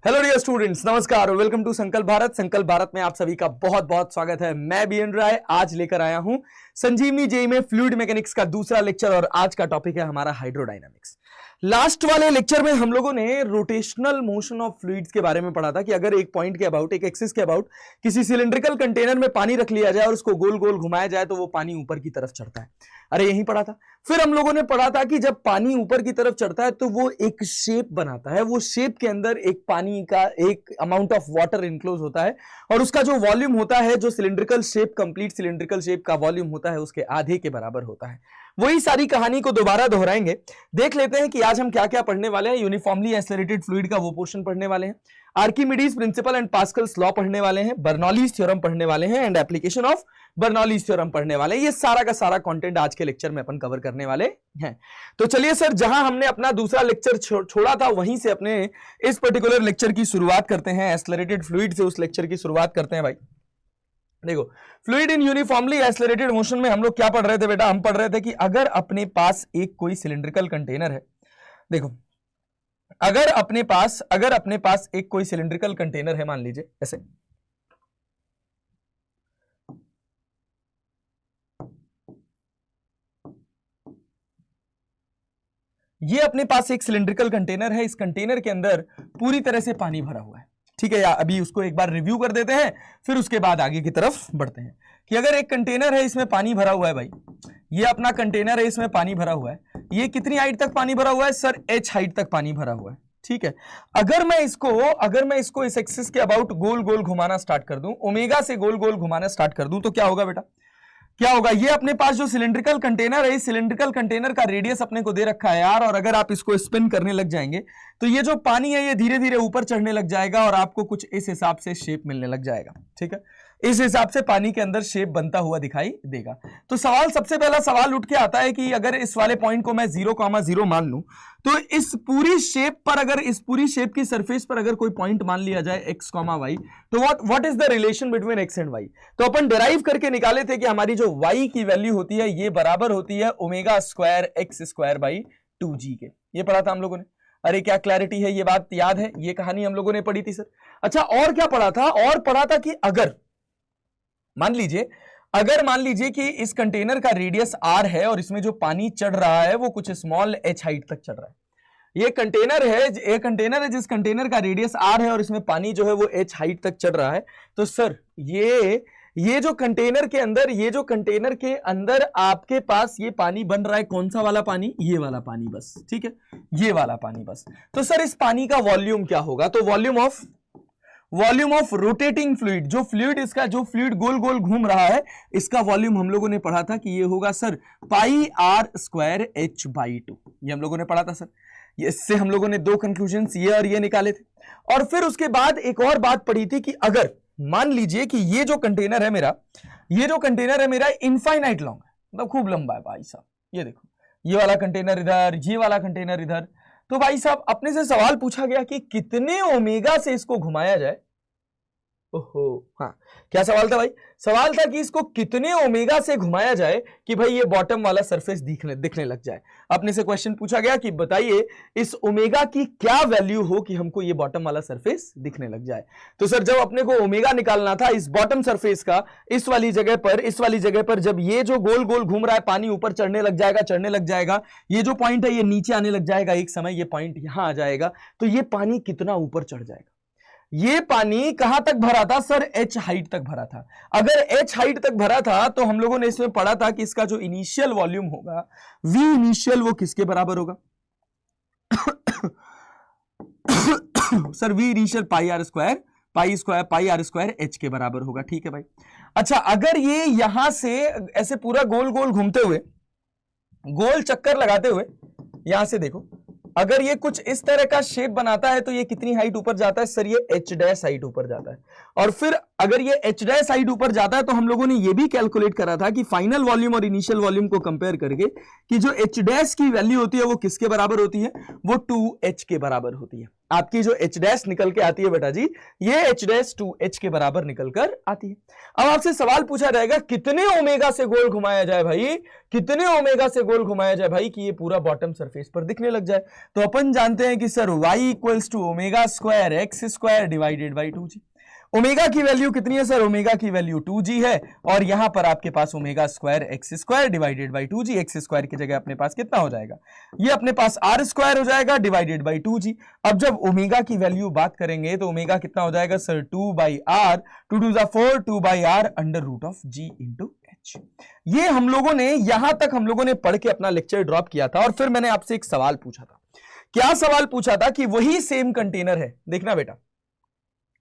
Hello dear students, नमस्कार और welcome to संकल्प भारत। संकल्प भारत में आप सभी का बहुत बहुत स्वागत है। मैं बीएन राय आज लेकर आया हूं संजीवनी जेई में फ्लूइड मैकेनिक्स का दूसरा लेक्चर और आज का टॉपिक है हमारा हाइड्रोडायनामिक्स। लास्ट वाले लेक्चर में हम लोगों ने रोटेशनल मोशन ऑफ फ्लूइड्स के बारे में पढ़ा था कि अगर एक पॉइंट के अबाउट, एक एक्सिस के अबाउट किसी सिलिंड्रिकल कंटेनर में पानी रख लिया जाए और उसको गोल गोल घुमाया जाए तो वो पानी ऊपर की तरफ चढ़ता है। अरे यही पढ़ा था। फिर हम लोगों ने पढ़ा था कि जब पानी ऊपर की तरफ चढ़ता है तो वो एक शेप बनाता है, वो शेप के अंदर एक पानी का एक अमाउंट ऑफ वाटर इनक्लोज होता है और उसका जो वॉल्यूम होता है, जो cylindrical shape, complete cylindrical shape का वॉल्यूम होता है उसके आधे के बराबर होता है। वही सारी कहानी को दोबारा दोहराएंगे। देख लेते हैं कि आज हम क्या क्या पढ़ने वाले हैं। यूनिफॉर्मली एक्सेलरेटेड फ्लूइड का वो पोर्शन पढ़ने वाले हैं, Archimedes principle and Pascal's law पढ़ने वाले हैं, बर्नौलीज थ्योरम पढ़ने वाले हैं and application of Bernoulli's theorem पढ़ने वाले हैं। ये सारा का सारा कंटेंट आज के लेक्चर में अपन कवर करने वाले हैं। तो चलिए सर, जहां हमने अपना दूसरा लेक्चर छोड़ा था वहीं से अपने इस पर्टिकुलर लेक्चर की शुरुआत करते हैं। एक्सेलरेटेड फ्लूइड से उस लेक्चर की शुरुआत करते हैं भाई। देखो, fluid in uniformly accelerated motion में हम लोग क्या पढ़ रहे थे बेटा? हम पढ़ रहे थे कि अगर अपने पास एक कोई सिलिंड्रिकल कंटेनर है, देखो अगर अपने पास एक कोई सिलिंड्रिकल कंटेनर है, मान लीजिए ऐसे, ये अपने पास एक सिलिंड्रिकल कंटेनर है। इस कंटेनर के अंदर पूरी तरह से पानी भरा हुआ है, ठीक है। या अभी उसको एक बार रिव्यू कर देते हैं, फिर उसके बाद आगे की तरफ बढ़ते हैं कि अगर एक कंटेनर है, इसमें पानी भरा हुआ है भाई, ये अपना कंटेनर है, इसमें पानी भरा हुआ है। ये कितनी हाइट तक पानी भरा हुआ है सर? h हाइट तक पानी भरा हुआ है, ठीक है। अगर मैं इसको इस एक्सिस के अबाउट गोल गोल घुमाना स्टार्ट कर दूं, ओमेगा से गोल गोल घुमाना स्टार्ट कर दूं, तो क्या होगा बेटा? क्या होगा? ये अपने पास जो सिलिंड्रिकल कंटेनर है, इस सिलिंड्रिकल कंटेनर का रेडियस अपने को दे रखा है यार, और अगर आप इसको स्पिन करने लग जाएंगे तो ये जो पानी है ये धीरे धीरे ऊपर चढ़ने लग जाएगा और आपको कुछ इस हिसाब से शेप मिलने लग जाएगा, ठीक है। इस हिसाब से पानी के अंदर शेप बनता हुआ दिखाई देगा। तो सबसे पहला सवाल उठ के आता है कि अगर इस वाले पॉइंट को मैं 0,0 मान लूं तो इस पूरी शेप पर, अगर इस पूरी शेप की सरफेस पर अगर कोई पॉइंट मान लिया जाए x, y, तो what is the relation between x and y? तो अपन डिराइव करके निकाले थे कि हमारी जो y की वैल्यू होती है ये बराबर होती है omega square x square by 2g के। ये पढ़ा था हम लोगों ने। अरे क्या क्लैरिटी है, ये बात याद है? ये कहानी हम लोगों ने पढ़ी थी सर। अच्छा, और क्या पढ़ा था? और पढ़ा था कि अगर मान लीजिए कि इस कंटेनर का रेडियस r है और इसमें जो पानी चढ़ रहा है वो कुछ स्मॉल h हाइट तक चढ़ रहा है। ये कंटेनर है जिस कंटेनर का रेडियस r है और इसमें पानी जो है वो h हाइट तक चढ़ रहा है। तो सर ये जो कंटेनर के अंदर आपके पास ये पानी बन रहा है, कौन सा वाला पानी? ये वाला पानी बस, ठीक है, ये वाला पानी बस। तो सर इस पानी का वॉल्यूम क्या होगा? तो वॉल्यूम ऑफ रोटेटिंग फ्लूइड, जो फ्लूइड गोल गोल घूम रहा है, इसका वॉल्यूम हम लोगों ने पढ़ा था कि ये होगा sir pi r square h by 2। ये हम लोगों ने पढ़ा था सर। इससे हम लोगों ने दो कंक्लूजन्स ये और ये निकाले थे। और फिर उसके बाद एक और बात पढ़ी थी कि अगर मान लीजिए कि ये जो कंटेनर है मेरा इनफाइनाइट लॉन्ग है, मतलब खूब लंबा है भाई साहब। ये देखो, ये वाला कंटेनर इधर, ये वाला कंटेनर इधर। तो भाई साहब अपने से सवाल पूछा गया कि कितने ओमेगा से इसको घुमाया जाए। ओहो हाँ, क्या सवाल था भाई? सवाल था कि इसको कितने ओमेगा से घुमाया जाए कि भाई ये बॉटम वाला सरफेस दिखने लग जाए। अपने से क्वेश्चन पूछा गया कि बताइए इस ओमेगा की क्या वैल्यू हो कि हमको ये बॉटम वाला सरफेस दिखने लग जाए। तो सर जब अपने को ओमेगा निकालना था इस बॉटम सरफेस का, इस वाली जगह पर जब ये जो गोल गोल घूम रहा है पानी ऊपर चढ़ने लग जाएगा, ये जो पॉइंट है ये नीचे आने लग जाएगा, एक समय ये पॉइंट यहां आ जाएगा, तो ये पानी कितना ऊपर चढ़ जाएगा? ये पानी कहां तक भरा था सर? h हाइट तक भरा था। अगर h हाइट तक भरा था तो हम लोगों ने इसमें पढ़ा था कि इसका जो इनिशियल वॉल्यूम होगा v इनिशियल, वो किसके बराबर होगा सर? v इनिशियल पाई r स्क्वायर h के बराबर होगा, ठीक है भाई। अच्छा, अगर ये यहां से ऐसे पूरा गोल गोल घूमते हुए, गोल चक्कर लगाते हुए, यहां से देखो, अगर ये कुछ इस तरह का शेप बनाता है तो ये कितनी हाइट ऊपर जाता है सर? ये h डैश हाइट ऊपर जाता है। और फिर अगर ये h डैश हाइट ऊपर जाता है तो हम लोगों ने ये भी कैलकुलेट करा था कि फाइनल वॉल्यूम और इनिशियल वॉल्यूम को कंपेयर करके कि जो h डैश की वैल्यू होती है वो किसके बराबर होती है? वो 2h के बराबर होती है। आपकी जो H डैश निकल के आती है बेटा जी, ये H डैश 2H के बराबर निकल कर आती है। अब आपसे सवाल पूछा जाएगा कितने ओमेगा से गोल घुमाया जाए भाई, कितने ओमेगा से गोल घुमाया जाए भाई कि ये पूरा बॉटम सरफेस पर दिखने लग जाए। तो अपन जानते हैं कि sir y equals to omega square x square divided by 2g। Omega की वैल्यू कितनी है सर, ओमेगा की वैल्यू 2g है, और यहां पर आपके पास omega square x square divided by 2g, x square की जगह अपने पास कितना हो जाएगा, ये अपने पास आर स्क्वायर हो जाएगा डिवाइडेड बाई 2g। अब जब ओमेगा की वैल्यू बात करेंगे तो ओमेगा कितना हो जाएगा सर, 2 बाई आर, 2 2 जा 4, 2 by R under root of g into H. ये हम लोगों ने यहां तक हम लोगों ने पढ़ के अपना लेक्चर ड्रॉप किया था, और फिर मैंने आपसे एक सवाल पूछा था। क्या सवाल पूछा था कि वही सेम कंटेनर है, देखना बेटा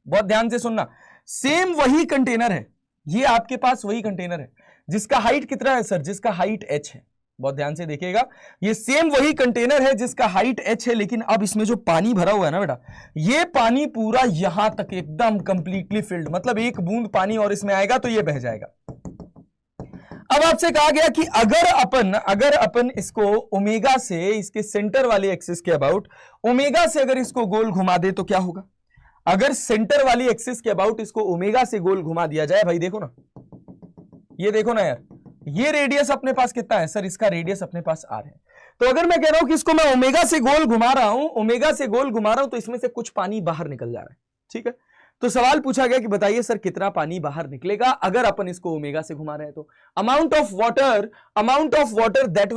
बहुत ध्यान से सुनना, सेम वही कंटेनर है, ये आपके पास वही कंटेनर है जिसका हाइट कितना है सर, जिसका हाइट h है। बहुत ध्यान से देखिएगा, ये सेम वही कंटेनर है जिसका हाइट h है, लेकिन अब इसमें जो पानी भरा हुआ है ना बेटा, ये पानी पूरा यहां तक एकदम कंप्लीटली फिल्ड, मतलब एक बूंद पानी और इसमें आएगा तो ये बह जाएगा। अब आपसे कहा गया कि अगर अपन इसको ओमेगा से, इसके सेंटर वाले एक्सिस के अबाउट ओमेगा से अगर इसको गोल घुमा दे तो क्या होगा। अगर सेंटर वाली एक्सिस के अबाउट इसको ओमेगा से गोल घुमा दिया जाए, भाई देखो ना, ये देखो ना यार, ये रेडियस अपने पास कितना है सर, इसका रेडियस अपने पास r है। तो अगर मैं कह रहा हूं कि इसको मैं ओमेगा से गोल घुमा रहा हूं, ओमेगा से गोल घुमा रहा हूं, तो इसमें से कुछ पानी बाहर निकल जा रहा है, ठीक है। तो सवाल पूछा गया कि बताइए सर कितना पानी बाहर निकलेगा अगर अपन इसको ओमेगा से घुमा रहे हैं। तो amount of water that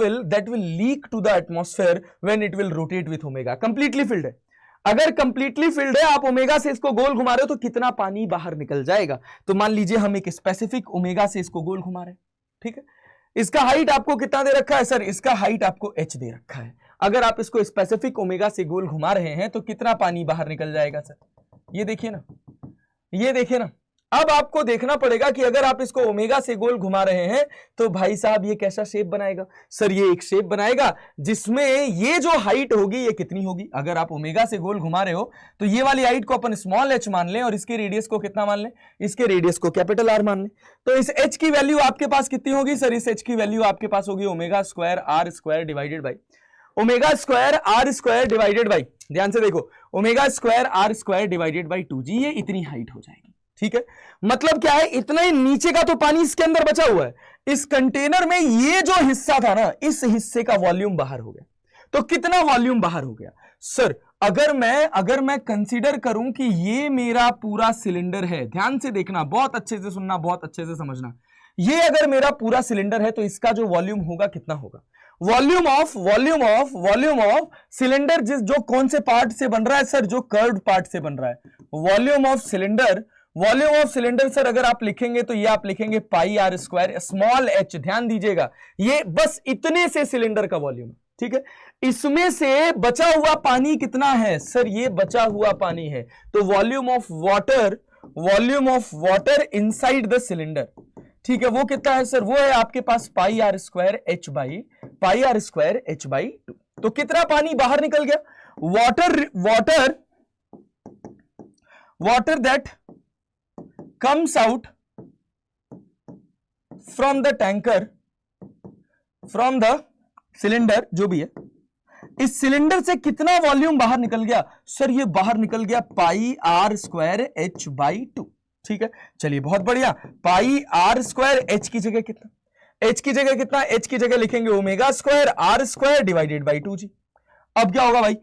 will leak to the atmosphere when it will rotate with omega, completely filled है। अगर कंप्लीटली फिल्ड है, आप ओमेगा से इसको गोल घुमा रहे हो तो कितना पानी बाहर निकल जाएगा। तो मान लीजिए हम एक स्पेसिफिक ओमेगा से इसको गोल घुमा रहे हैं, ठीक है। इसका हाइट आपको कितना दे रखा है सर, इसका हाइट आपको h दे रखा है। अगर आप इसको स्पेसिफिक ओमेगा से गोल घुमा रहे हैं तो कितना पानी बाहर निकल जाएगा सर, ये देखिए ना, ये देखिए ना। अब आपको देखना पड़ेगा कि अगर आप इसको ओमेगा से गोल घुमा रहे हैं तो भाई साहब ये कैसा शेप बनाएगा सर, ये एक शेप बनाएगा जिसमें ये जो हाइट होगी ये कितनी होगी। अगर आप ओमेगा से गोल घुमा रहे हो तो ये वाली हाइट को अपन स्मॉल h मान लें, और इसके रेडियस को कितना मान लें, इसके रेडियस को कैपिटल R मान लें। तो इस h की वैल्यू आपके पास कितनी होगी सर, इस h की वैल्यू आपके पास होगी omega square R square divided by omega square R square divided by, ध्यान से देखो, omega square R square divided by 2g, ये इतनी हाइट हो जाएगी, ठीक है। मतलब क्या है, इतना ही नीचे का तो पानी इसके अंदर बचा हुआ है, इस कंटेनर में ये जो हिस्सा था ना, इस हिस्से का वॉल्यूम बाहर हो गया। तो कितना वॉल्यूम बाहर हो गया सर, अगर मैं कंसीडर करूं कि ये मेरा पूरा सिलेंडर है, ध्यान से देखना, बहुत अच्छे से सुनना, बहुत अच्छे से समझना, ये अगर मेरा पूरा सिलेंडर है तो इसका जो वॉल्यूम होगा कितना होगा, वॉल्यूम ऑफ सिलेंडर, जो कौन से पार्ट से बन रहा है सर, जो कर्व्ड पार्ट से बन रहा है। वॉल्यूम ऑफ सिलेंडर सर अगर आप लिखेंगे तो ये आप लिखेंगे पाई आर स्क्वायर स्मॉल h, ध्यान दीजिएगा, ये बस इतने से सिलेंडर का वॉल्यूम, ठीक है। इसमें से बचा हुआ पानी कितना है सर, ये बचा हुआ पानी है। तो volume of water inside the cylinder, ठीक है, वो कितना है सर, वो है आपके पास पाई आर स्क्वायर h बाई 2। तो कितना पानी बाहर निकल गया, water that comes out from the tanker, from the cylinder, जो भी है, इस सिलेंडर से कितना वॉल्यूम बाहर निकल गया सर, ये बाहर निकल गया पाई आर स्क्वायर h बाई 2, ठीक है। चलिए बहुत बढ़िया, पाई आर स्क्वायर h की जगह कितना, h की जगह कितना, h की जगह लिखेंगे omega square r square divided by 2g। अब क्या होगा भाई,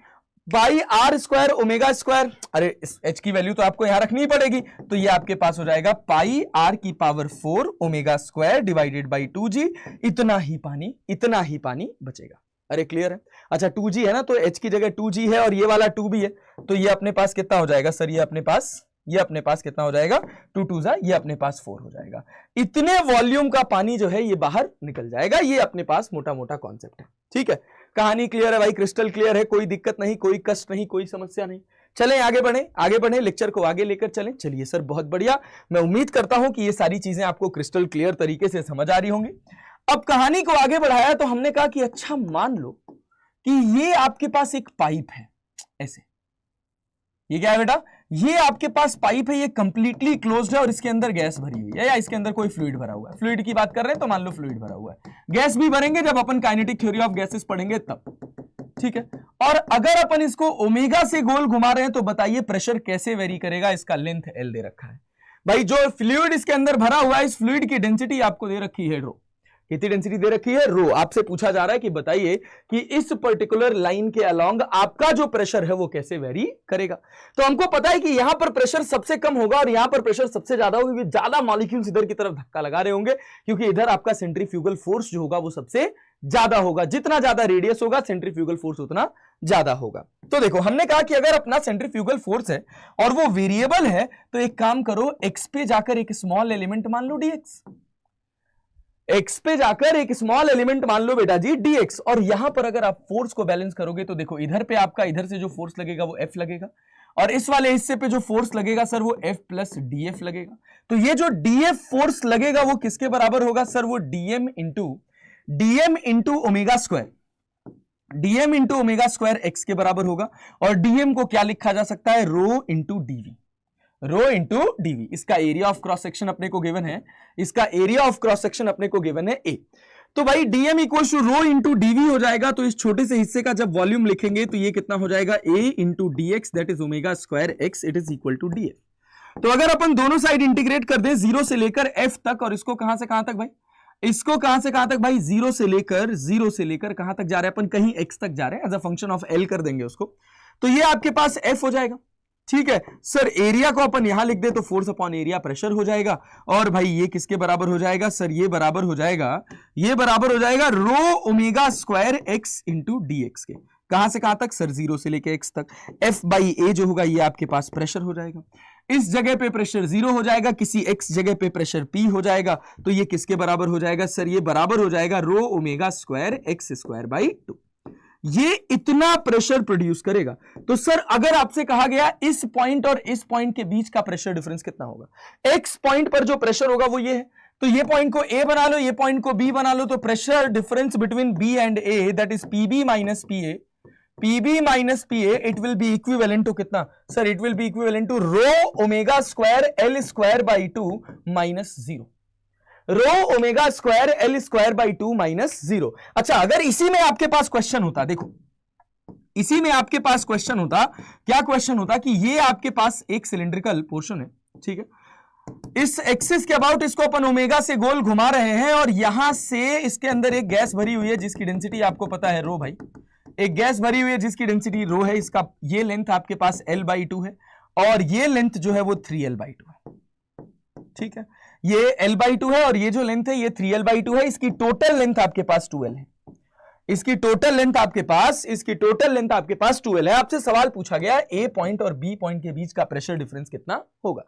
by R square omega square, अरे इस h की वैल्यू तो आपको यहां रखनी पड़ेगी, तो ये आपके पास हो जाएगा पाई आर की power 4 omega square divided by 2g। इतना ही पानी बचेगा। अरे क्लियर है, अच्छा 2g है ना, तो h की जगह 2g है और ये वाला 2 भी है, तो ये अपने पास कितना हो जाएगा सर, ये अपने पास कितना हो जाएगा, 2 2 जा, ये अपने पास 4 हो जाएगा। इतने वॉल्यूम का पानी जो है ये बाहर निकल जाएगा। ये अपने पास मोटा मोटा कॉन्सेप्ट है, ठीक है। कहानी क्लियर है भाई, क्रिस्टल क्लियर है, कोई दिक्कत नहीं, कोई कष्ट नहीं, कोई समस्या नहीं। चलें आगे बढ़े, लेक्चर को आगे लेकर चलें। चलिए सर बहुत बढ़िया, मैं उम्मीद करता हूं कि ये सारी चीजें आपको क्रिस्टल क्लियर तरीके से समझ आ रही होंगी। अब कहानी को आगे बढ़ाया तो हमने कहा कि अच्छा मान लो कि ये आपके पास एक पाइप है, ऐसे, ये क्या है बेटा, ये आपके पास पाइप है, ये कंप्लीटली क्लोज्ड है और इसके अंदर गैस भरी हुई है, या इसके अंदर कोई फ्लूइड भरा हुआ है। फ्लूइड की बात कर रहे हैं तो मान लो फ्लूइड भरा हुआ है। गैस भी भरेंगे जब अपन काइनेटिक थ्योरी ऑफ गैसेस पढ़ेंगे तब। ठीक है। और अगर अपन इसको ओमेगा से गोल घुमा रहे हैं तो बताइए प्रेशर कैसे वेरी करेगा, इसका लेंथ एल दे रखा है भाई, जो फ्लूइड इसके अंदर भरा हुआ है इस फ्लूइड की डेंसिटी आपको दे रखी है रो, कितनी डेंसिटी दे रखी है रो। आपसे पूछा जा रहा है कि बताइए कि इस पर्टिकुलर लाइन के अलोंग आपका जो प्रेशर है वो कैसे वेरी करेगा। तो हमको पता है कि यहां पर प्रेशर सबसे कम होगा और यहां पर प्रेशर सबसे ज्यादा होगा, क्योंकि ज्यादा मॉलिक्यूल्स इधर की तरफ धक्का लगा रहे होंगे, क्योंकि इधर आपका सेंट्रीफ्यूगल फोर्स जो होगा वो सबसे ज्यादा होगा। जितना ज्यादा रेडियस होगा सेंट्रीफ्यूगल फोर्स उतना ज्यादा होगा। तो देखो हमने कहा कि अगर अपना सेंट्रीफ्यूगल फोर्स है और वो वेरिएबल है तो एक काम करो, एक्स पे जाकर एक स्मॉल एलिमेंट मान लो डीएक्स, एक्स पे जाकर एक स्मॉल एलिमेंट मान लो बेटा जी dx, और यहां पर अगर आप फोर्स को बैलेंस करोगे तो देखो इधर पे आपका इधर से जो फोर्स लगेगा वो F लगेगा, और इस वाले हिस्से पे जो फोर्स लगेगा सर वो F प्लस DF लगेगा। तो ये जो DF फोर्स लगेगा वो किसके बराबर होगा सर, वो dm into omega square, dm into omega square x के बराबर होगा। और dm को क्या लिखा जा सकता है, रो इंटू डीवी, रो इंटू डीवी। इसका एरिया ऑफ क्रॉस सेक्शन अपने को गिवन है, इसका एरिया ऑफ क्रॉस सेक्शन अपने को गिवन है ए। तो भाई dm equal to rho into DV हो जाएगा। तो इस छोटे से हिस्से का जब वॉल्यूम लिखेंगे तो ये कितना हो जाएगा, a into D X that is omega square X, it is equal to df। तो अगर अपन दोनों साइड इंटीग्रेट कर दें जीरो से लेकर f तक, और इसको कहां से कहां तक भाई, इसको कहां से कहां तक भाई, जीरो से लेकर कहां तक जा रहे हैं अपन, कहीं x तक जा रहे हैं, as a function of l कर देंगे उसको, तो ये आपके पास f हो जाएगा। ठीक है सर, एरिया को अपन यहां लिख दे तो फोर्स अपॉन एरिया प्रेशर हो जाएगा। और भाई ये किसके बराबर हो जाएगा सर, ये बराबर हो जाएगा रो omega square x into D x के। कहां से कहां तक सर, जीरो से लेके एक्स तक। एफ बाई ए जो होगा ये आपके पास प्रेशर हो जाएगा, इस जगह पे प्रेशर जीरो हो जाएगा, किसी एक्स जगह पे प्रेशर पी हो जाएगा, तो ये किसके बराबर हो जाएगा सर, ये बराबर हो जाएगा रो omega square x square by 2। ये इतना प्रेशर प्रोड्यूस करेगा। तो सर अगर आपसे कहा गया इस पॉइंट और इस पॉइंट के बीच का प्रेशर डिफरेंस कितना होगा, एक्स पॉइंट पर जो प्रेशर होगा वो ये है, तो ये पॉइंट को ए बना लो, ये पॉइंट को बी बना लो, तो pressure difference between B and A that is PB minus PA, it will be equivalent to कितना sir, it will be equivalent to rho omega square L square by 2 minus 0, rho omega square L square by 2 minus 0। अच्छा अगर इसी में आपके पास question होता, देखो इसी में आपके पास क्वेश्चन होता, क्या क्वेश्चन होता कि ये आपके पास एक सिलिंड्रिकल पोर्शन है, ठीक है, इस एक्सिस के अबाउट इसको अपन ओमेगा से गोल घुमा रहे हैं, और यहां से इसके अंदर एक गैस भरी हुई है जिसकी डेंसिटी आपको पता है रो भाई, एक गैस भरी हुई है जिसकी डेंसिटी रो है, इसका ये लेंथ आपके पास l बाई 2 है और ये लेंथ जो है वो 3l बाई 2 है। ठीक है, ये l बाई 2 है और ये जो लेंथ है ये 3l बाई 2 है, इसकी टोटल लेंथ आपके पास 2l है, इसकी टोटल लेंथ आपके पास 2l है। आपसे सवाल पूछा गया ए पॉइंट और बी पॉइंट के बीच का प्रेशर डिफरेंस कितना होगा।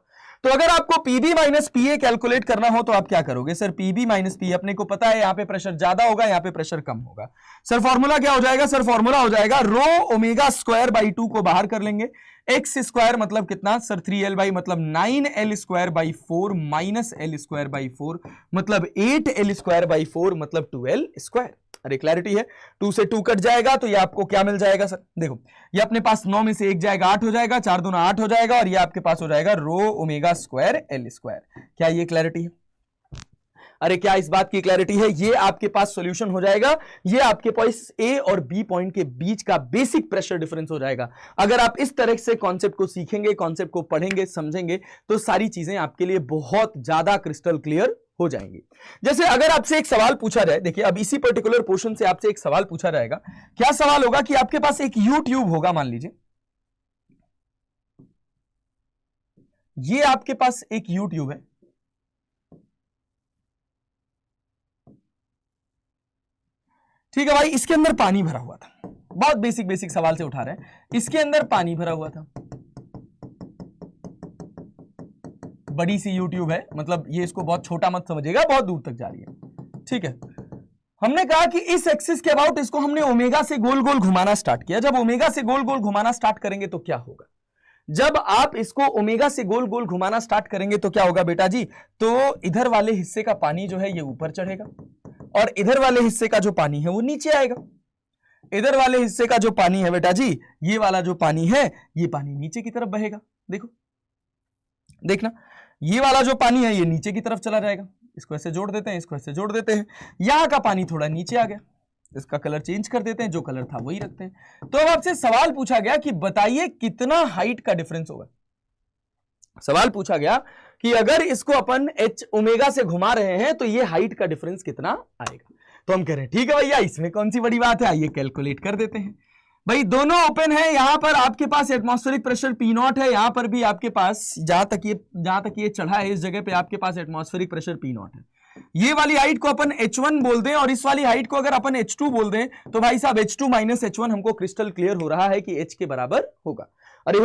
तो अगर आपको पीबी माइनस पीए कैलकुलेट करना हो तो आप क्या करोगे सर, पीबी माइनस पी, अपने को पता है यहां पे प्रेशर ज्यादा होगा, यहां पे प्रेशर कम होगा। सर फॉर्मूला क्या हो जाएगा सर, फॉर्मूला हो जाएगा रो ओमेगा स्क्वायर बाई 2 को बाहर कर लेंगे, एक्स स्क्वायर मतलब कितना सर 3l बाई मतलब 9l square by 4 minus l square by 4 मतलब 8l स्क्वायर बाई 4 मतलब 2l स्क्वायर। अरे क्लैरिटी है, 2 से 2 कट जाएगा तो ये आपको क्या मिल जाएगा सर, देखो ये अपने पास 9 में से 1 जाएगा 8 हो जाएगा, 4 दूना 8 हो जाएगा, और ये आपके पास हो जाएगा रो ओमेगा स्क्वायर एल स्क्वायर। क्या ये क्लैरिटी है? अरे क्या इस बात की क्लैरिटी है? ये आपके पास सॉल्यूशन हो जाएगा, ये आपके पास ए और बी पॉइंट के बीच का बेसिक प्रेशर डिफरेंस हो जाएगा। अगर आप इस तरह से कॉन्सेप्ट को सीखेंगे, कॉन्सेप्ट को पढ़ेंगे, समझेंगे, तो सारी चीजें आपके लिए बहुत ज्यादा क्रिस्टल क्लियर हो जाएंगी। जैसे अगर आपसे एक सवाल पूछा जाए, देखिए अब इसी पर्टिकुलर पोर्शन से आपसे एक सवाल पूछा जाएगा, क्या सवाल होगा कि आपके पास एक यू ट्यूब होगा, मान लीजिए ये आपके पास एक यू ट्यूब है, ठीक है भाई, इसके अंदर पानी भरा हुआ था, बहुत बेसिक सवाल से उठा रहे हैं, इसके अंदर पानी भरा हुआ था, बड़ी सी यूट्यूब है, मतलब ये इसको बहुत छोटा मत समझिएगा, बहुत दूर तक जा रही है। ठीक है, हमने कहा कि इस एक्सिस के अबाउट इसको हमने ओमेगा से गोल गोल घुमाना स्टार्ट किया। जब ओमेगा से गोल गोल घुमाना स्टार्ट करेंगे तो क्या होगा, जब आप इसको ओमेगा से गोल गोल घुमाना स्टार्ट करेंगे तो क्या होगा बेटा जी, तो इधर वाले हिस्से का पानी जो है ये ऊपर चढ़ेगा और इधर वाले हिस्से का जो पानी है वो नीचे आएगा। इधर वाले हिस्से का जो पानी है बेटा जी, ये वाला जो पानी है ये पानी नीचे की तरफ बहेगा। देखो देखना, ये वाला जो पानी है ये नीचे की तरफ चला जाएगा, इसको ऐसे जोड़ देते हैं, इसको ऐसे जोड़ देते हैं, यहां का पानी थोड़ा नीचे आ गया, इसका कलर चेंज कर देते हैं, जो कलर था वही रखते हैं। तो अब आपसे सवाल पूछा गया कि बताइए कितना हाइट का डिफरेंस होगा। सवाल पूछा गया कि अगर इसको अपन एच ओमेगा से घुमा रहे हैं तो ये हाइट का डिफरेंस कितना आएगा। तो हम कह रहे हैं ठीक है भैया, इसमें कौन सी बड़ी बात है, आइए कैलकुलेट कर देते हैं। भाई दोनों ओपन है, यहां पर आपके पास एटमॉस्फेरिक प्रेशर पी नॉट है, यहां पर भी आपके पास जहां तक ये चढ़ा है इस जगह पे आपके पास एटमॉस्फेरिक प्रेशर पी नॉट है। ये वाली हाइट को अपन H1 बोल दें और इस वाली हाइट को अगर अपन H2 बोल दें तो भाई साहब H2 माइनस H1 हमको क्रिस्टल क्लियर हो रहा है कि H के बराबर होगा। अरे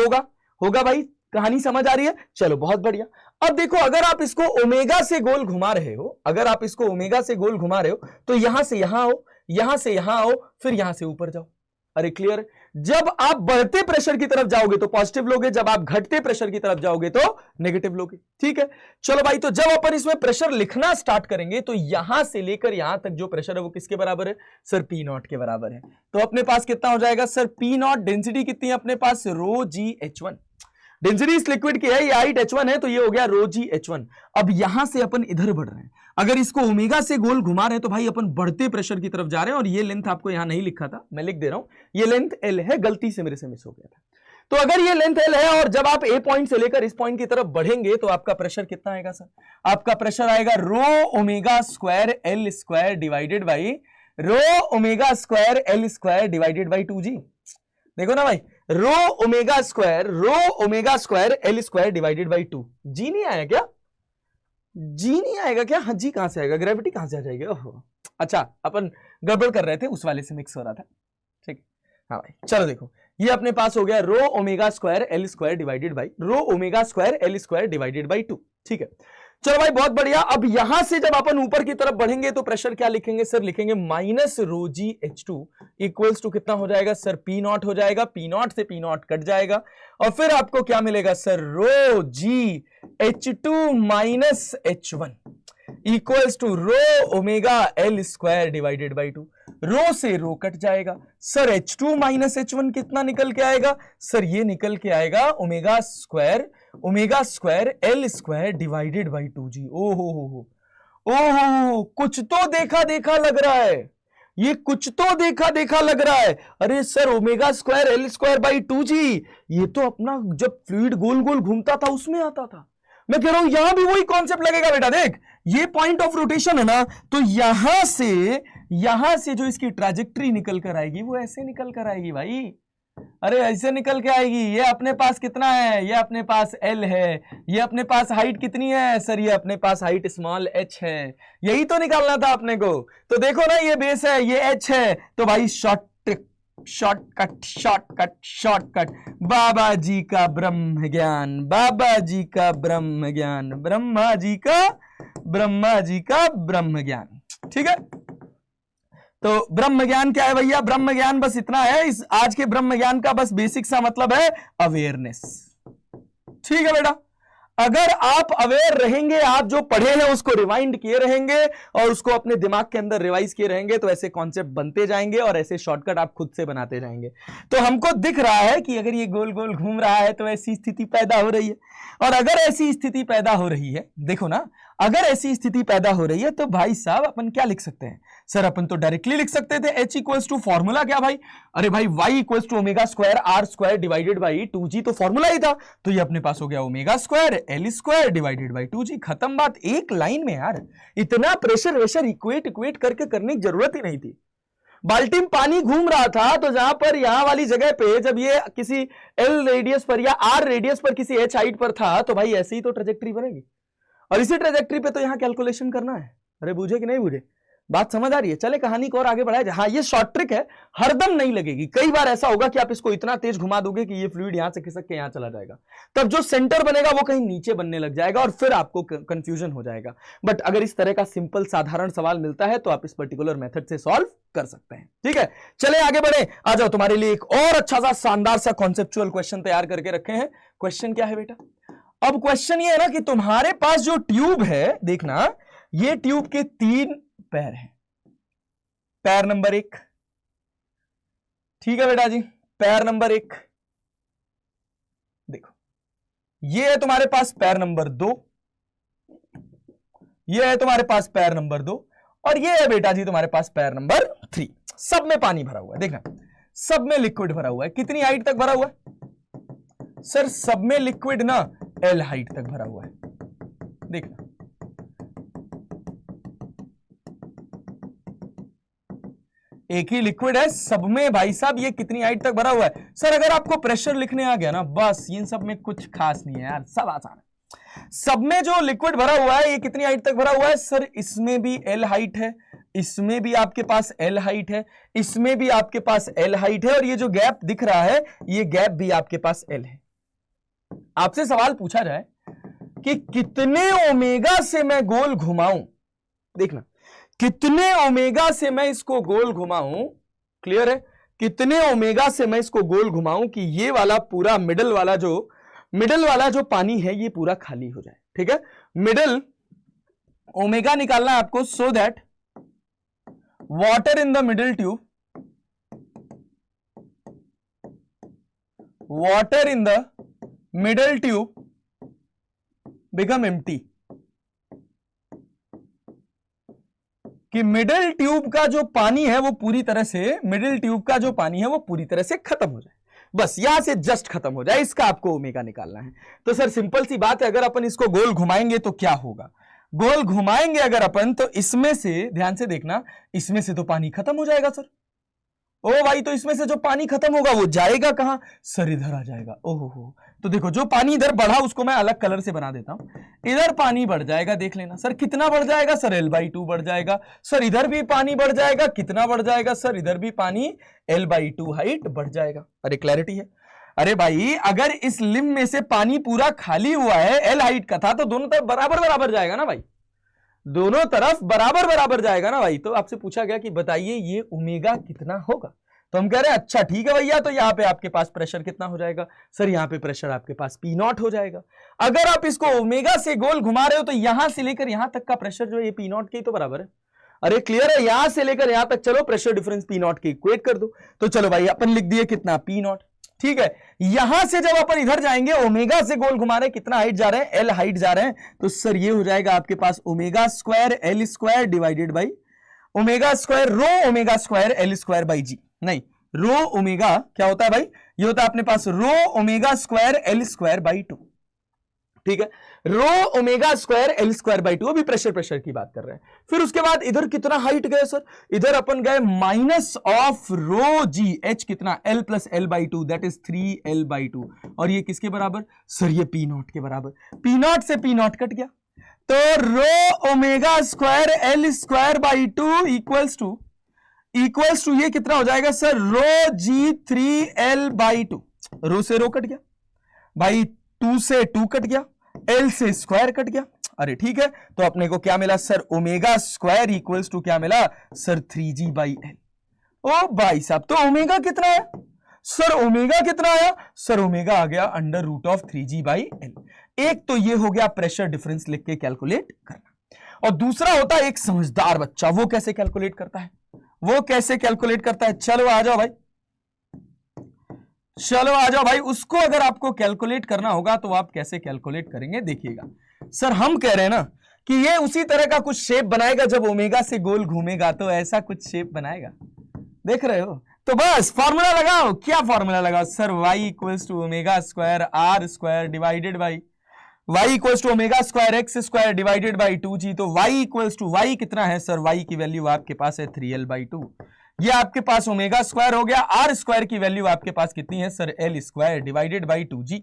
होगा भाई, कहानी समझ आ रही है? चलो बहुत बढ़िया। अब देखो अगर आप इसको ओमेगा से गोल घुमा रहे हो, अगर आप इसको ओमेगा से गोल घुमा रहे हो तो यहां से यहां आओ, यहां से यहां आओ, फिर यहां से ऊपर जाओ। अरे क्लियर? जब आप बढ़ते प्रेशर की तरफ जाओगे तो पॉजिटिव लोगे, जब आप घटते प्रेशर की तरफ जाओगे तो नेगेटिव लोगे। ठीक है, चलो भाई, तो जब अपन इसमें प्रेशर लिखना स्टार्ट करेंगे तो यहां से लेकर यहां तक जो प्रेशर है वो किसके बराबर है सर? पी नॉट के बराबर है। तो अपने पास कितना हो जाएगा सर? पी नॉट डेंसिटी कितनी है अपने पास? रो जी H1। डेंसिटी इस लिक्विड की है, ये हाइट H1 है तो ये हो गया रो जी H1। अब यहां से अपन इधर बढ़ रहे हैं, अगर इसको ओमेगा से गोल घुमा रहे हैं तो भाई अपन बढ़ते प्रेशर की तरफ जा रहे हैं। और ये लेंथ आपको यहां नहीं लिखा था, मैं लिख दे रहा हूं, ये लेंथ L है, गलती से मेरे से मिस हो गया था। तो अगर ये लेंथ L है और जब आप A पॉइंट से लेकर इस पॉइंट की तरफ बढ़ेंगे तो आपका प्रेशर कितना आएगा सर? आपका प्रेशर आएगा रो omega square L square divided by rho omega square L square divided by 2G। देखो ना भाई, रो omega square L square divided by 2। जी नहीं आया क्या? जी नहीं आएगा क्या? हाँ जी, कहां से आएगा? ग्रेविटी कहां से आ जाएगी? ओहो, अच्छा अपन गड़बड़ कर रहे थे, उस वाले से मिक्स हो रहा था। ठीक, हाँ भाई चलो देखो, ये अपने पास हो गया रो omega square L square divided by rho omega square L square divided by 2। ठीक है, चलो भाई बहुत बढ़िया। अब यहां से जब अपन ऊपर की तरफ बढ़ेंगे तो प्रेशर क्या लिखेंगे सर? लिखेंगे minus rho G H2 equals to कितना हो जाएगा सर? पी नॉट हो जाएगा, पी नॉट से पी नॉट कट जाएगा और फिर आपको क्या मिलेगा sir? Rho G H2 minus H1 equals to rho omega L square divided by 2। Rho से रो कट जाएगा सर, H2 माइनस H1 कितना निकल के आएगा सर? ये निकल के आएगा omega square L square divided by 2G। ओहो, कुछ तो देखा देखा लग रहा है, ये कुछ तो देखा देखा लग रहा है। अरे sir omega square L square by 2G, ये तो अपना जब फ्लूइड गोल गोल घूमता था उसमें आता था। मैं कह रहा हूं यहां भी वही कॉन्सेप्ट लगेगा बेटा। देख, ये पॉइंट ऑफ रोटेशन है ना, तो यहां से जो इसकी ट्रैजेक्टरी निकल कर आएगी वो ऐसे निकल कर आएगी भाई। अरे ऐसे निकल के आएगी। ये अपने पास कितना है? ये अपने पास L है। ये अपने पास हाइट कितनी है सर? ये अपने पास हाइट स्मॉल h है। यही तो निकालना था अपने को। तो देखो ना, ये बेस है, ये h है, तो भाई शॉर्टकट। बाबा जी का ब्रह्म ज्ञान, बाबा जी का ब्रह्म ज्ञान, ब्रह्मा जी का ब्रह्म ज्ञान। ठीक है, तो ब्रह्म ज्ञान क्या है भैया? ब्रह्म ज्ञान बस इतना है, इस आज के ब्रह्म ज्ञान का बस बेसिक सा मतलब है अवेयरनेस। ठीक है बेटा, अगर आप अवेयर रहेंगे, आप जो पढ़े हैं उसको रिवाइंड किए रहेंगे और उसको अपने दिमाग के अंदर रिवाइज किए रहेंगे तो ऐसे कॉन्सेप्ट बनते जाएंगे और ऐसे शॉर्टकट आप खुद से बनाते जाएंगे। तो हमको दिख रहा है कि अगर ये गोल गोल घूम रहा है तो ऐसी स्थिति पैदा हो रही है। और अगर ऐसी स्थिति पैदा हो रही है, देखो ना, अगर ऐसी स्थिति पैदा हो रही है तो भाई साहब अपन क्या लिख सकते हैं सर? अपन तो डायरेक्टली लिख सकते थे H इक्वल्स टू फॉर्मूला क्या भाई? अरे भाई Y equals to omega square R square divided by 2G, तो फॉर्मूला ही था। तो ये अपने पास हो गया omega square L square divided by 2G। खत्म बात, एक लाइन में यार। इतना प्रेशर वेशर इक्वेट करके करने की जरूरत ही नहीं थी। बाल्टी में पानी घूम रहा था तो जहां पर यहां वाली जगह पे जब ये किसी L रेडियस पर या R रेडियस पर किसी H हाइट पर था तो भाई ऐसे ही तो ट्रेजेक्टरी बनेगी और इसी ट्रेजेक्टरी पे तो यहां कैलकुलेशन करना है। अरे बूझे कि नहीं बूझे? बात समझ आ रही है? चले कहानी को और आगे बढ़ाया जाए। हाँ, ये शॉर्ट ट्रिक है, हरदम नहीं लगेगी। कई बार ऐसा होगा कि आप इसको इतना तेज घुमा दोगे कि ये फ्लूइड यहां से खिसक के यहां चला जाएगा, तब जो सेंटर बनेगा वो कहीं नीचे बनने लग जाएगा और फिर आपको कंफ्यूजन हो जाएगा। बट अगर इस तरह का सिंपल साधारण सवाल मिलता है तो आप इस पर्टिकुलर मेथड से सॉल्व कर सकते हैं। ठीक है, चले आगे बढ़े। आ जाओ, तुम्हारे लिए एक और अच्छा सा शानदार सा कॉन्सेप्चुअल क्वेश्चन तैयार करके रखे हैं। क्वेश्चन क्या है बेटा? अब क्वेश्चन ये है ना कि तुम्हारे पास जो ट्यूब है, देखना, ये ट्यूब के 3 पैर हैं। पैर नंबर 1, ठीक है बेटा जी, पैर नंबर 1 देखो, ये है तुम्हारे पास पैर नंबर 2, ये है तुम्हारे पास पैर नंबर 2 और ये है बेटा जी तुम्हारे पास पैर नंबर 3। सब में पानी भरा हुआ है, देखना सब में लिक्विड भरा हुआ है, कितनी हाइट तक भरा हुआ है सर? सब में लिक्विड ना L हाइट तक भरा हुआ है, देखना एक ही लिक्विड है सब में भाई साहब, ये कितनी हाइट तक भरा हुआ है? सर अगर आपको प्रेशर लिखने आ गया ना, बस इन सब में कुछ खास नहीं है यार, सब आसान है। सब में जो लिक्विड भरा हुआ है ये कितनी हाइट तक भरा हुआ है सर? इसमें भी L हाइट है, इसमें भी आपके पास L हाइट है, इसमें भी आपके पास L हाइट है, और ये जो गैप दिख रहा है ये गैप भी आपके पास L है। आपसे सवाल पूछा जाए कि कितने ओमेगा से मैं गोल घुमाऊं, देखना कितने ओमेगा से मैं इसको गोल घुमाऊं, क्लियर है? कितने ओमेगा से मैं इसको गोल घुमाऊं कि ये वाला पूरा मिडल वाला जो पानी है ये पूरा खाली हो जाए, ठीक है? मिडल ओमेगा निकालना है आपको, so that water in the middle tube, water in the middle tube become empty, कि मिडिल ट्यूब का जो पानी है वो पूरी तरह से खत्म हो जाए, बस यहां से जस्ट खत्म हो जाए, इसका आपको ओमेगा निकालना है। तो सर सिंपल सी बात है, अगर अपन इसको गोल घुमाएंगे तो क्या होगा? गोल घुमाएंगे अगर अपन तो इसमें से, ध्यान से देखना, इसमें से तो पानी खत्म हो जाएगा सर। ओ भाई, तो इसमें से जो पानी खत्म होगा वो जाएगा कहां सर? इधर आ जाएगा। ओहो, तो देखो जो पानी इधर बढ़ा उसको मैं अलग कलर से बना देता हूं, इधर पानी बढ़ जाएगा, देख लेना सर कितना बढ़ जाएगा सर? L/2 बढ़ जाएगा सर। इधर भी पानी बढ़ जाएगा, कितना बढ़ जाएगा सर? इधर भी पानी L/2 हाइट बढ़ जाएगा। अरे क्लैरिटी है? अरे भाई अगर इस लिम में से पानी पूरा खाली हुआ है, L हाइट का था, तो दोनों तरफ बराबर बराबर जाएगा ना भाई, दोनों तरफ बराबर बराबर जाएगा ना भाई। तो आपसे पूछा गया कि बताइए ये ओमेगा कितना होगा, तो हम कह रहे हैं अच्छा ठीक है भैया, तो यहां पे आपके पास प्रेशर कितना हो जाएगा सर? यहां पे प्रेशर आपके पास P0 हो जाएगा। अगर आप इसको ओमेगा से गोल घुमा रहे हो तो यहां से लेकर यहां तक का प्रेशर जो है ये P0 के ही तो बराबर है। अरे क्लियर है? यहां से लेकर यहां तक चलो, प्रेशर डिफरेंस P0 के इक्वेट कर दो। तो चलो भाई अपन लिख दिए कितना P0, ठीक है। यहां से जब अपन इधर जाएंगे, ओमेगा से गोल घुमा रहे हैं, कितना हाइट जा रहे हैं? L हाइट जा रहे हैं, तो सर ये हो जाएगा आपके पास omega square L square divided by omega square rho omega square L square by g, नहीं रो ओमेगा क्या होता है भाई? ये होता है अपने पास rho omega square L square by 2, ठीक है। Rho omega square L square by 2, अभी प्रेशर की बात कर रहे हैं। फिर उसके बाद इधर कितना हाइट गए सर? इधर अपन गए minus of rho G H, कितना L plus L by 2, that is 3L by 2, और ये किसके बराबर सर? ये P0 के बराबर। P0 से P0 कट गया, तो rho omega square L square by 2 equals to ये कितना हो जाएगा sir? Rho ji 3L by 2, rho से रो कट गया भाई, 2 से 2 कट गया, L से स्क्वायर कट गया। अरे ठीक है, तो अपने को क्या मिला sir? Omega square equals to क्या मिला सर? 3G by L। ओ भाई साहब, तो ओमेगा कितना है सर? ओमेगा कितना आया सर? ओमेगा आ गया under root of 3G by L। एक तो ये हो गया प्रेशर डिफरेंस लिख के कैलकुलेट करना, और दूसरा होता है एक समझदार बच्चा, वो कैसे कैलकुलेट करता है? चलो आ जाओ भाई, उसको अगर आपको कैलकुलेट करना होगा तो आप कैसे कैलकुलेट करेंगे देखिएगा। सर हम कह रहे हैं ना कि ये उसी तरह का कुछ शेप बनाएगा, जब ओमेगा से गोल घूमेगा तो ऐसा कुछ शेप बनाएगा, देख रहे हो? तो बस फॉर्मूला लगाओ। क्या फॉर्मूला लगाओ sir? y equals to omega square r square divided by y equals to omega square x square divided by 2g। तो y इक्वल्स टू y कितना है सर? y की वैल्यू आपके पास है 3L बाई 2, ये आपके पास ओमेगा स्क्वायर हो गया। r स्क्वायर की वैल्यू आपके पास कितनी है sir? L square divided by 2g।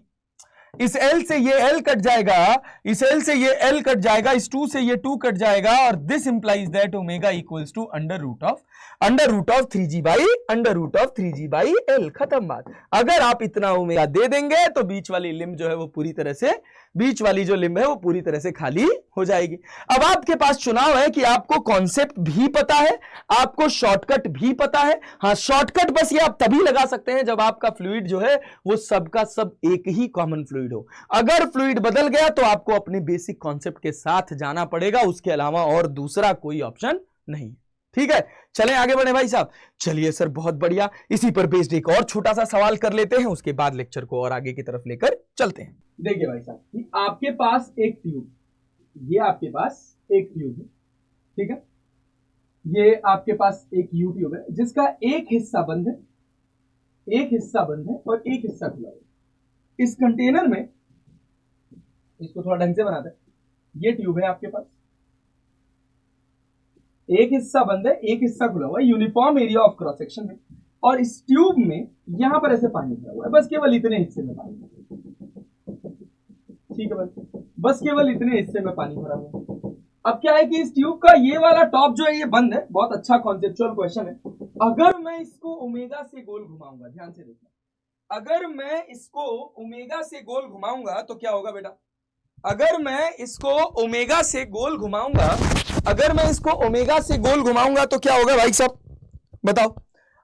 इस L से ये L कट जाएगा, इस L से ये L कट जाएगा, इस 2 से ये 2 कट जाएगा, और this implies that omega equals to under root of 3G by L। खत्म बात। अगर आप इतना ओमेगा दे देंगे तो बीच वाली लिम जो है वो पूरी तरह से, बीच वाली जो लिम है वो पूरी तरह से खाली हो जाएगी। अब आपके पास चुनाव है कि आपको कॉन्सेप्ट भी पता है, आपको शॉर्टकट भी पता है। हाँ, शॉर्टकट बस ये आप तभी लगा सकते हैं जब आपका फ्लूइड जो है वो सबका सब एक ही कॉमन फ्लूइड हो। अगर फ्लूइड बदल गया तो आपको अपने बेसिक कॉन्सेप्ट के साथ जाना पड़ेगा, उसके अलावा और दूसरा कोई ऑप्शन नहीं। ठीक है, चलें आगे बढ़े भाई साहब। चलिए सर, बहुत बढ़िया। इसी पर बेस्ड एक और छोटा सा सवाल कर लेते हैं, उसके बाद लेक्चर को और आगे की तरफ लेकर चलते हैं। देखिए भाई साहब, कि आपके पास एक ट्यूब, ये आपके पास एक ट्यूब है, ठीक है। ये आपके पास एक यू ट्यूब है जिसका एक हिस्सा बंद है, एक हिस्सा बंद है और एक हिस्सा खुला है। इस कंटेनर में, इसको थोड़ा ढंग से बनाते हैं, ये ट्यूब है आपके पास, एक हिस्सा बंद है एक हिस्सा खुला हुआ है, uniform area of cross section है, और इस ट्यूब में यहां पर ऐसे पानी भरा हुआ है, बस केवल इतने हिस्से में पानी, ठीक है भाई, बस केवल इतने हिस्से में पानी भरा हुआ है। अब क्या है कि इस ट्यूब का ये वाला टॉप जो है ये बंद है। बहुत अच्छा कॉन्सेप्चुअल क्वेश्चन है। अगर मैं इसको ओमेगा से गोल घुमाऊंगा, ध्यान से देखना, अगर मैं इसको ओमेगा से गोल घुमाऊंगा तो क्या होगा बेटा, अगर मैं इसको ओमेगा से गोल घुमाऊंगा, अगर मैं इसको ओमेगा से गोल घुमाऊंगा तो क्या होगा भाई साहब बताओ।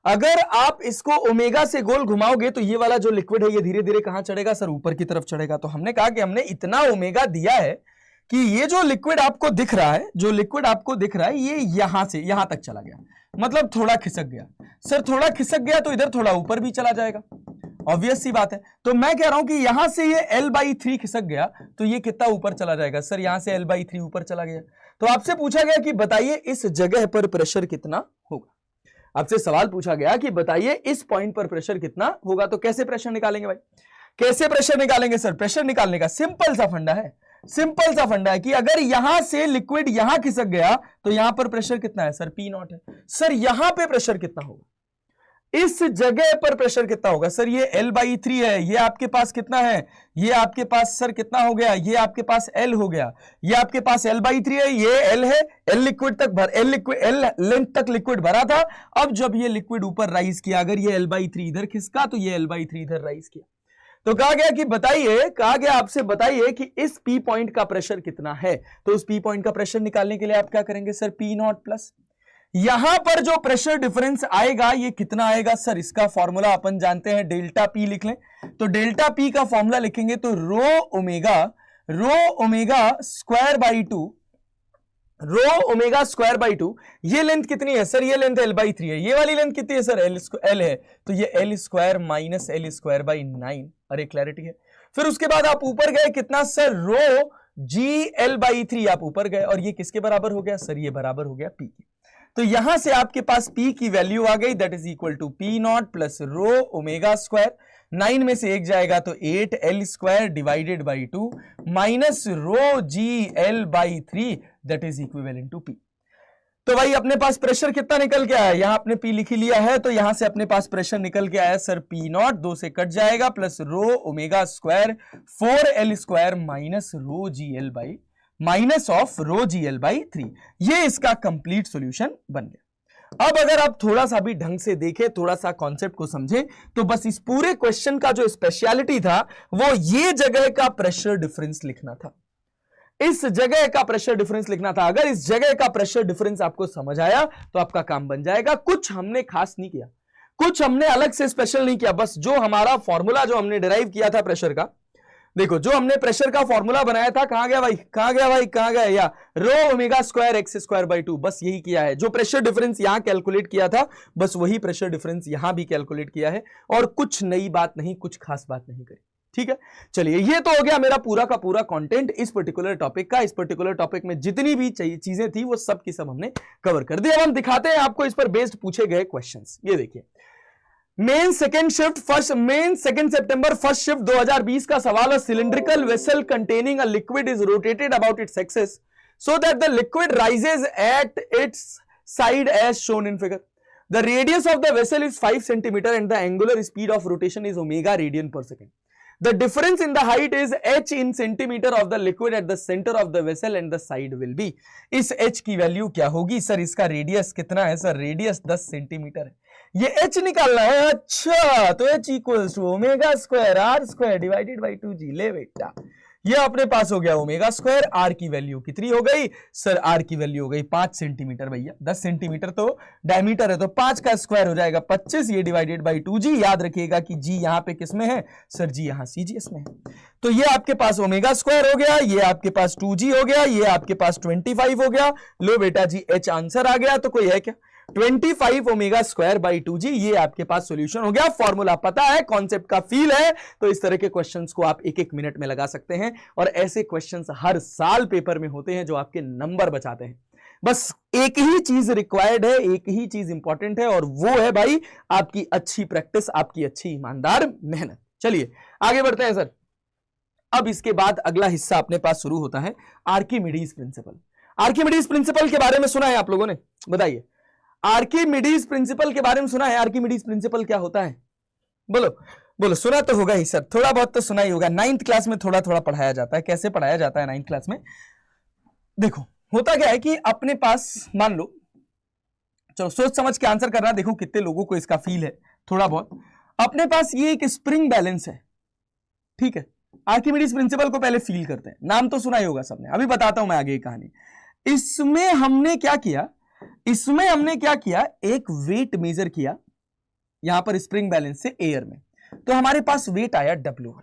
अगर आप इसको ओमेगा से गोल घुमाओगे तो ये वाला जो लिक्विड है ये धीरे धीरे कहां चढ़ेगा सर, ऊपर की तरफ चढ़ेगा। तो हमने कहा कि हमने इतना ओमेगा दिया है कि ये जो लिक्विड आपको दिख रहा है, जो लिक्विड आपको दिख रहा है ये यहां से यहां तक चला गया, मतलब थोड़ा खिसक गया। सर थोड़ा खिसक गया तो इधर थोड़ा ऊपर भी चला जाएगा, ऑब्वियस सी बात है। तो मैं कह रहा हूं कि यहां से ये L/3 खिसक गया तो ये कितना ऊपर चला जाएगा सर, यहां से L/3 ऊपर चला गया। तो आपसे पूछा गया कि बताइए इस जगह पर प्रेशर कितना होगा। आपसे सवाल पूछा गया कि बताइए इस पॉइंट पर प्रेशर कितना होगा। तो कैसे प्रेशर निकालेंगे भाई, कैसे प्रेशर निकालेंगे सर। प्रेशर निकालने का सिंपल सा फंडा है, सिंपल सा फंडा है कि अगर यहां से लिक्विड यहां खिसक गया तो यहां पर प्रेशर कितना है सर, P0 है। सर यहां पे प्रेशर कितना होगा, इस जगह पर प्रेशर कितना होगा सर, ये L/3 है, ये आपके पास कितना है, ये आपके पास सर कितना हो गया, ये आपके पास L हो गया, ये आपके पास L/3 है, ये L है, L लिक्विड तक भर, L लेंथ तक लिक्विड भरा था। अब जब ये लिक्विड ऊपर राइज किया, अगर ये L/3 इधर खिसका तो ये L/3 इधर राइज किया। तो कहा गया कि बताइए, कहा गया आपसे बताइए कि इस P पॉइंट का प्रेशर कितना है। तो उस P पॉइंट का प्रेशर निकालने के लिए आप क्या करेंगे सर, P0 प्लस यहां पर जो प्रेशर डिफरेंस आएगा ये कितना आएगा सर, इसका फॉर्मूला अपन जानते हैं, डेल्टा P लिख लें। तो डेल्टा P का फॉर्मूला लिखेंगे तो rho omega square by 2, row omega square by 2। ये लेंथ कितनी है सर, ये लेंथ L/3 है, ये वाली लेंथ कितनी है सर, L है, तो ये L square minus L square by 9। अरे क्लैरिटी है। फिर उसके बाद आप ऊपर गए कितना सर, रो GL/3 आप ऊपर गए, और ये किसके बराबर हो गया सर, ये बराबर हो गया P के। तो यहां से आपके पास P की वैल्यू आ गई, that is equal to P0 plus rho omega square, 9 में से 1 जाएगा तो 8L square divided by 2 minus rho GL/3 that is equivalent to P। तो भाई अपने पास प्रेशर कितना निकल के आया, यहां आपने P लिख लिया है, तो यहां से अपने पास प्रेशर निकल के आया सर P0, 2 से कट जाएगा, plus rho omega square 4L square minus rho GL minus of rho GL/3। ये इसका कंप्लीट सॉल्यूशन बन गया। अब अगर आप थोड़ा सा भी ढंग से देखें, थोड़ा सा कॉन्सेप्ट को समझें, तो बस इस पूरे क्वेश्चन का जो स्पेशलिटी था वो ये जगह का प्रेशर डिफरेंस लिखना था, इस जगह का प्रेशर डिफरेंस लिखना था। अगर इस जगह का प्रेशर डिफरेंस आपको समझ आया तो आपका काम बन जाएगा। कुछ हमने खास नहीं किया, कुछ हमने अलग से स्पेशल नहीं किया, बस जो हमारा फॉर्मूला जो हमने डिराइव किया था प्रेशर का, देखो जो हमने प्रेशर का फॉर्मूला बनाया था, कहां गया भाई, कहां गया भाई, कहां गया, या रो omega square x square by 2, बस यही किया है। जो प्रेशर डिफरेंस यहां कैलकुलेट किया था बस वही प्रेशर डिफरेंस यहां भी कैलकुलेट किया है, और कुछ नई बात नहीं, कुछ खास बात नहीं करी। ठीक है, चलिए ये तो हो गया मेरा पूरा का पूरा कंटेंट इस पर्टिकुलर टॉपिक का। इस पर्टिकुलर टॉपिक में जितनी भी चीजें थी वो सब की सब हमने कवर कर दी। अब हम दिखाते हैं आपको इस पर बेस्ड पूछे गए क्वेश्चंस। ये देखिए, मेन सेकेंड सितंबर फर्स्ट शिफ्ट 2020 का सवाल है। Cylindrical vessel containing a liquid is rotated about its axis so that the liquid rises at its side as shown in figure. The radius of the vessel is 5 centimetre and the angular speed of rotation is omega radian per second. The difference in the height is h in centimeter of the liquid at the center of the vessel and the side will be। इस h की value क्या होगी sir, इसका radius कितना है sir, radius 10 centimetre है, ये h निकालना है। अच्छा, तो h equals to omega square r square divided by 2g। ले बेटा, ये अपने पास हो गया ओमेगा स्क्वायर। r की वैल्यू कितनी हो गई सर, r की वैल्यू हो गई 5 सेंटीमीटर। भैया 10 सेंटीमीटर तो डायमीटर है, तो 5 का स्क्वायर हो जाएगा 25, ये डिवाइडेड बाई 2g। याद रखिएगा कि g यहां पे किस में है सर, g यहां CGS में है। तो ये आपके पास ओमेगा स्क्वायर हो गया, ये आपके पास 2g हो गया, ये आपके पास 25 हो गया। लो बेटा जी, h आंसर आ गया। तो कोई है क्या, 25 ओमेगा स्क्वायर बाई 2g, ये आपके पास सॉल्यूशन हो गया। फॉर्मूला पता है, कॉन्सेप्ट का फील है, तो इस तरह के क्वेश्चंस को आप एक एक मिनट में लगा सकते हैं। और ऐसे क्वेश्चंस हर साल पेपर में होते हैं जो आपके नंबर बचाते हैं। बस एक ही चीज रिक्वायर्ड है, एक ही चीज इंपॉर्टेंट है, और वो है भाई आपकी अच्छी प्रैक्टिस, आपकी अच्छी ईमानदार मेहनत। चलिए आगे बढ़ते हैं सर। अब इसके बाद अगला हिस्सा अपने पास शुरू होता है आर्किमिडीज प्रिंसिपल। आर्किमिडीज प्रिंसिपल के बारे में सुना है आप लोगों ने? बताइए, आर्किमिडीज प्रिंसिपल के बारे में सुना है? आर्किमिडीज प्रिंसिपल क्या होता है? बोलो बोलो, सुना तो होगा ही सर, थोड़ा बहुत तो सुना ही होगा। 9th क्लास में थोड़ा थोड़ा पढ़ाया जाता है। कैसे पढ़ाया जाता है 9th क्लास में? देखो होता क्या है कि अपने पास मान लो, चलो सोच समझ के आंसर करना, देखो कितने लोगों को इसका फील है थोड़ा बहुत। अपने पास ये एक स्प्रिंग बैलेंस है, ठीक है। आर्किमिडीज प्रिंसिपल को पहले फील करते हैं, नाम तो सुना ही होगा सबने। अभी बताता हूं मैं आगे की कहानी। इसमें हमने क्या किया, एक वेट मेजर किया यहां पर स्प्रिंग बैलेंस से एयर में, तो हमारे पास वेट आया W1।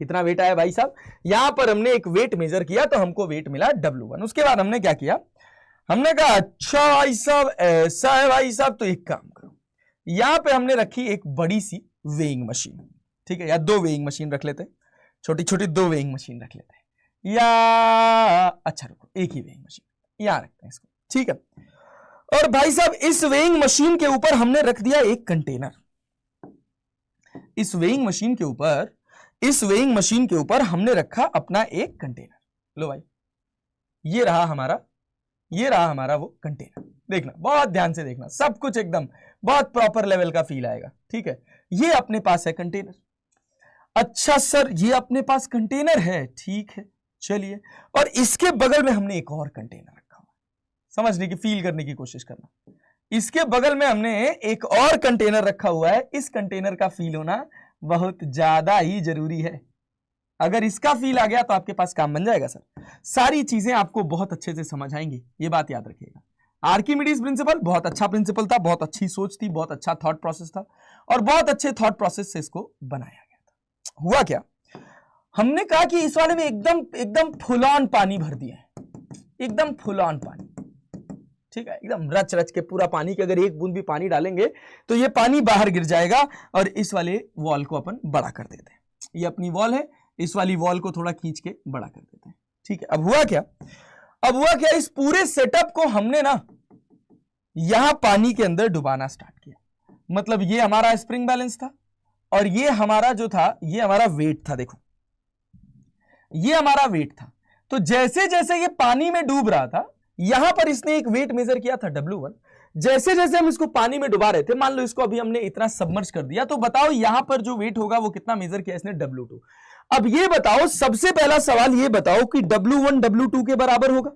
कितना वेट आया भाई साहब? यहां पर हमने एक वेट मेजर किया तो हमको वेट मिला W1। उसके बाद हमने क्या किया, हमने कहा अच्छा भाई साहब ऐसा है भाई साहब, तो एक काम करो, यहां पे हमने रखी एक बड़ी सी वेइंग मशीन, ठीक है, या 2 वेइंग मशीन रख लेते, छोटी छोटी 2 वेइंग मशीन रख लेते हैं, या अच्छा रुको एक ही वेइंग मशीन यहां रखते हैं इसको, ठीक है। और भाई साहब इस वेइंग मशीन के ऊपर हमने रख दिया एक कंटेनर। इस वेइंग मशीन के ऊपर हमने रखा अपना एक कंटेनर। लो भाई ये रहा हमारा वो कंटेनर। देखना, बहुत ध्यान से देखना, सब कुछ एकदम बहुत प्रॉपर लेवल का फील आएगा, ठीक है। ये अपने पास है कंटेनर। अच्छा सर ये अपने पास कंटेनर है, ठीक है, चलिए। और इसके बगल में हमने एक और कंटेनर रखा हुआ, समझने की, फील करने की कोशिश करना। इसके बगल में हमने एक और कंटेनर रखा हुआ है। इस कंटेनर का फील होना बहुत ज्यादा ही जरूरी है। अगर इसका फील आ गया तो आपके पास काम बन जाएगा सर। सारी चीजें आपको बहुत अच्छे से समझ आएंगी, ये बात याद रखिएगा। आर्किमिडीज प्रिंसिपल बहुत अच्छा प्रिंसिपल था, बहुत अच्छी सोच थी, बहुत अच्छा थॉट प्रोसेस था, और बहुत अच्छे थॉट प्रोसेस से इसको बनाया गया था। हुआ क्या, हमने कहा कि इस वाले में एकदम फुल ऑन पानी भर दिया है, एकदम फुल ऑन पानी, ठीक है, एकदम रच रच के पूरा पानी के, अगर एक बूंद भी पानी डालेंगे तो ये पानी बाहर गिर जाएगा। और इस वाले वॉल को अपन बड़ा कर देते हैं, ये अपनी वॉल है, इस वाली वॉल को थोड़ा खींच के बड़ा कर देते हैं, ठीक है। अब हुआ क्या, इस पूरे सेटअप को हमने ना यहां पानी के अंदर डुबाना स्टार्ट किया। मतलब ये हमारा स्प्रिंग बैलेंस था, और ये हमारा जो था, ये हमारा वेट था। देखो ये हमारा वेट था। तो जैसे जैसे ये पानी में डूब रहा था, यहां पर इसने एक वेट मेजर किया था W1। जैसे जैसे हम इसको पानी में डुबा रहे थे, मान लो इसको अभी हमने इतना सबमर्ज कर दिया, तो बताओ यहां पर जो वेट होगा वो कितना मेजर किया इसने, W2। अब ये बताओ, सबसे पहला सवाल ये बताओ कि W1 W2 के बराबर होगा?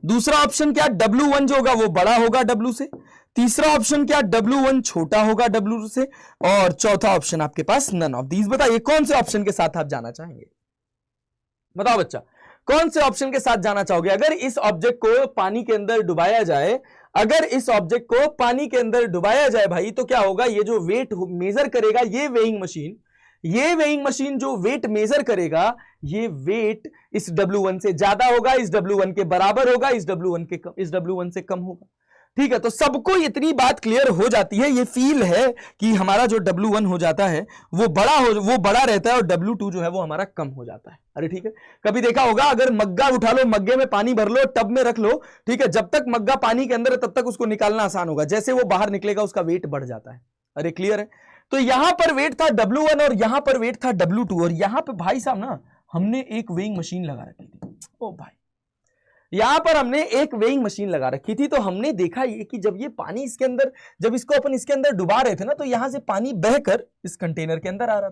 दूसरा ऑप्शन क्या, W1 जो होगा वो बड़ा होगा W से। तीसरा ऑप्शन क्या, W1 छोटा होगा W से। और चौथा ऑप्शन आपके पास नन ऑफ दीज। बताइए कौन से ऑप्शन के साथ आप जाना चाहेंगे? बताओ बच्चा, कौन से ऑप्शन के साथ जाना चाहोगे? अगर इस ऑब्जेक्ट को पानी के अंदर डुबाया जाए, भाई, तो क्या होगा, ये जो वेट मेजर करेगा, ये वेइंग मशीन जो वेट मेजर करेगा, ये वेट इस W1 से ज्यादा होगा, इस W1 के बराबर होगा, इस W1 से कम होगा, ठीक है। तो सबको इतनी बात क्लियर हो जाती है, ये फील है कि हमारा जो W1 हो जाता है वो बड़ा रहता है, और W2 जो है वो हमारा कम हो जाता है। अरे ठीक है, कभी देखा होगा, अगर मग्गा उठा लो, मग्गे में पानी भर लो, टब में रख लो, ठीक है, जब तक मग्गा पानी के अंदर है तब तक उसको निकालना आसान होगा, जैसे वो बाहर निकलेगा उसका वेट बढ़ जाता है। अरे क्लियर है? तो यहां पर वेट था W1 और यहां पर वेट था W2, और यहां पर भाई साहब ना हमने एक वेइंग मशीन लगा रखी थी। ओ भाई, यहां पर हमने एक वेइंग मशीन लगा रखी थी। तो हमने देखा ये कि जब ये पानी इसके अंदर, जब इसको अपन इसके अंदर डुबा रहे थे ना, तो यहां से पानी बहकर इस कंटेनर के अंदर आ रहा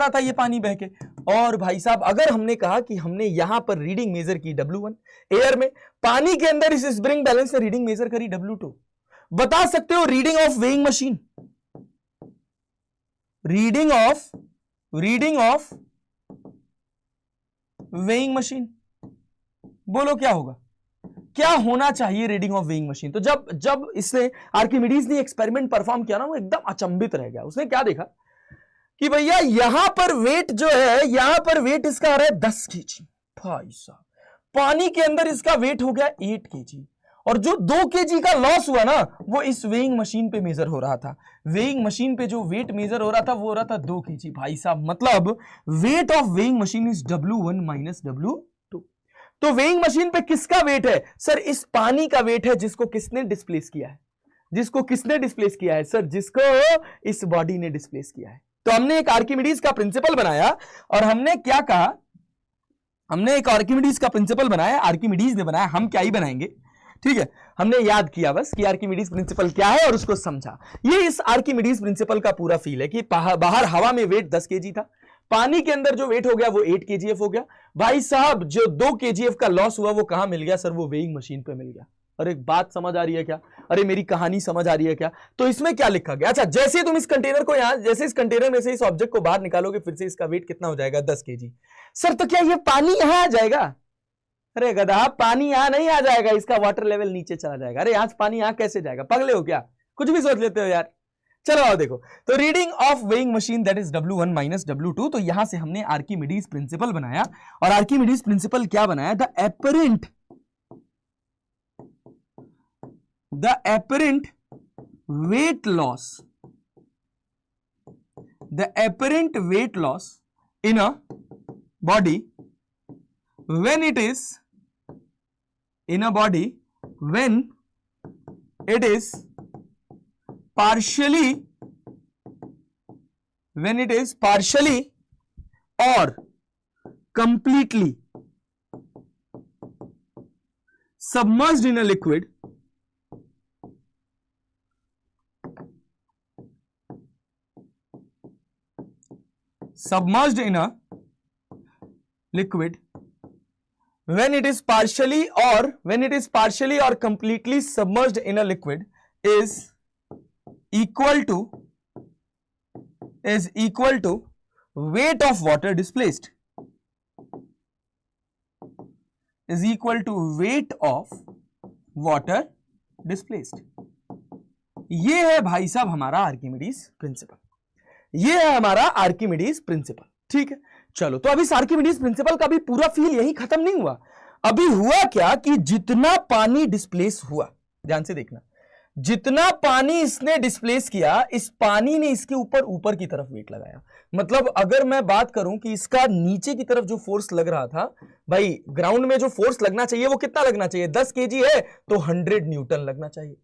था, ये पानी बह के। और भाई साहब अगर हमने कहा कि हमने यहां पर रीडिंग मेजर की W1 एयर में, पानी के अंदर इस स्प्रिंग बैलेंस से रीडिंग मेजर करी W2, बता सकते हो reading of weighing machine, reading of weighing machine, बोलो क्या होगा, क्या होना चाहिए रीडिंग ऑफ वेइंग मशीन? तो जब इसने आर्किमिडीज ने एक्सपेरिमेंट परफॉर्म किया ना, वो एकदम अचंभित रह गया। उसने क्या देखा कि भैया यहां पर वेट जो है, यहां पर वेट इसका आ रहा है 10 kg। भाई साहब पानी के अंदर इसका वेट हो गया 8 kg, और जो 2 kg का लॉस हुआ ना, वो इस वेइंग मशीन पे मेजर हो रहा था। वेइंग मशीन पे जो वेट मेजर हो रहा था वो हो रहा था 2 kg। भाई साहब मतलब weight of weighing machine is W1 minus W2। तो वेइंग मशीन पे किसका वेट है सर? इस पानी का वेट है जिसको किसने डिस्प्लेस किया है? जिसको किसने डिस्प्लेस किया है सर? जिसको इस बॉडी ने डिस्प्लेस किया है। तो हमने एक आर्किमिडीज का प्रिंसिपल बनाया और हमने क्या कहा? हमने एक आर्किमिडीज का प्रिंसिपल बनाया, आर्किमिडीज ने बनाया, हम क्या ही बनाएंगे, ठीक है। हमने याद किया बस कि आर्किमिडीज प्रिंसिपल क्या है और उसको समझा। ये इस आर्किमिडीज प्रिंसिपल का पूरा फील है कि बाहर हवा में वेट 10 केजी था, पानी के अंदर जो वेट हो गया वो 8 केजीएफ हो गया। भाई साहब जो 2 केजीएफ का लॉस हुआ वो कहां मिल गया सर? वो वेइंग मशीन पे मिल गया। अरे बात समझ आ रही है क्या? अरे मेरी कहानी समझ आ रही है क्या? तो इसमें क्या लिखा गया? अच्छा, जैसे तुम इस कंटेनर को यहां, जैसे इस कंटेनर में से इस ऑब्जेक्ट को बाहर निकालोगे, फिर से इसका वेट कितना हो जाएगा? 10 केजी। सर तो क्या ये पानी यहां आ जाएगा? अरे गधा, पानी यहां नहीं आ जाएगा, इसका वाटर लेवल नीचे चला जाएगा। अरे यहां पानी यहां कैसे जाएगा? पगले हो क्या? कुछ भी सोच लेते हो यार। चलो आओ देखो, तो reading of weighing machine that is W1 minus W2। तो यहां से हमने आर्किमिडीज प्रिंसिपल बनाया और आर्किमिडीज प्रिंसिपल क्या बनाया? The apparent weight loss, the apparent weight loss in a body when it is in a body when it is partially or completely submerged in a liquid when it is partially or completely submerged in a liquid is equal to weight of water displaced, is equal to weight of water displaced। ये है भाई साहब हमारा Archimedes principal, ये है हमारा Archimedes principal, ठीक है। चलो, तो अभी इस आर्किमिडीज प्रिंसिपल का भी पूरा फील यही खत्म नहीं हुआ। अभी हुआ क्या कि जितना पानी डिस्प्लेस हुआ, ध्यान से देखना, जितना पानी इसने डिस्प्लेस किया, इस पानी ने इसके ऊपर की तरफ वेट लगाया। मतलब अगर मैं बात करूं कि इसका नीचे की तरफ जो फोर्स लग रहा था, भाई ग्राउंड में जो फोर्स लगना चाहिए वो कितना लगना चाहिए? 10 केजी है तो 100 न्यूटन लगना चाहिए।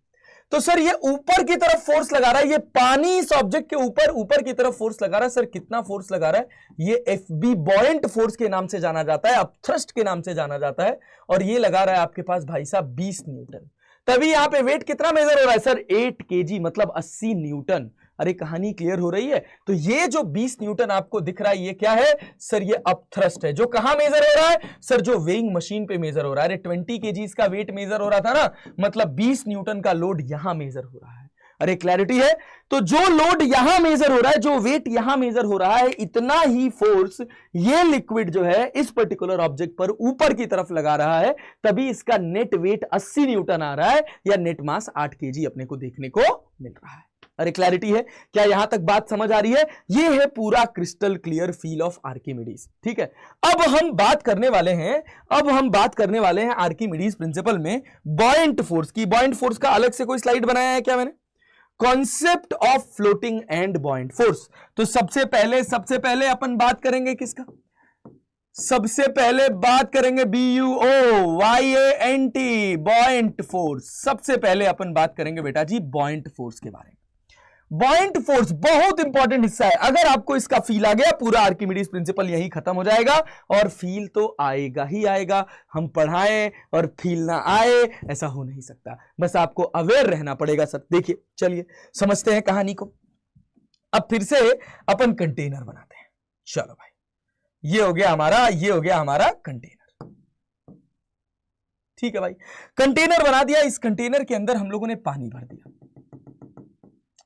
तो सर ये ऊपर की तरफ फोर्स लगा रहा है, ये पानी इस ऑब्जेक्ट के ऊपर की तरफ फोर्स लगा रहा है। सर कितना फोर्स लगा रहा है? ये FB बॉयंट फोर्स के नाम से जाना जाता है, अपथ्रस्ट के नाम से जाना जाता है। और ये लगा रहा है आपके पास भाई साहब 20 न्यूटन। तभी यहां पे वेट कितना मेजर हो रहा है सर? 8 केजी, मतलब 80 न्यूटन। अरे कहानी क्लियर हो रही है? तो ये जो 20 न्यूटन आपको दिख रहा है ये क्या है सर? ये अपथ्रस्ट है। जो कहां मेजर हो रहा है सर? जो वेइंग मशीन पे मेजर हो रहा है। अरे 20 केजीज का वेट मेजर हो रहा था ना, मतलब 20 न्यूटन का लोड यहां मेजर हो रहा है। अरे क्लैरिटी है? तो जो लोड यहां मेजर हो रहा है, जो वेट यहां मेजर हो रहा है, इतना ही फोर्स ये लिक्विड जो है इस पर्टिकुलर ऑब्जेक्ट पर ऊपर की तरफ लगा रहा है। तभी इसका नेट वेट 80 न्यूटन आ रहा है, या नेट मास 8 केजी अपने को देखने को मिल रहा है। अरे क्लैरिटी है? क्या यहां तक बात समझ आ रही है? ये है पूरा crystal clear feel of Archimedes, ठीक है। अब हम बात करने वाले हैं आर्किमिडीज प्रिंसिपल में बॉयंट फोर्स की। बॉयंट फोर्स का अलग से कोई स्लाइड बनाया है क्या मैंने? Concept of floating and buoyant force. तो सबसे पहले अपन बात करेंगे किसका? सबसे पहले बात करेंगे BUOYANT, बॉयंट फोर्स। सबसे पहले अपन बात करेंगे बेटा जी बॉयंट फोर्स के बारे में। बॉयंट फोर्स बहुत इंपॉर्टेंट हिस्सा है। अगर आपको इसका फील आ गया, पूरा आर्किमिडीज प्रिंसिपल यही खत्म हो जाएगा। और फील तो आएगा ही आएगा, हम पढ़ाएं और फील ना आए ऐसा हो नहीं सकता। बस आपको अवेयर रहना पड़ेगा सर। देखिए, चलिए समझते हैं कहानी को। अब फिर से अपन कंटेनर बनाते हैं। चलो भाई, ये हो गया हमारा कंटेनर, ठीक है भाई। कंटेनर बना दिया, इस कंटेनर के अंदर हम लोगों ने पानी भर दिया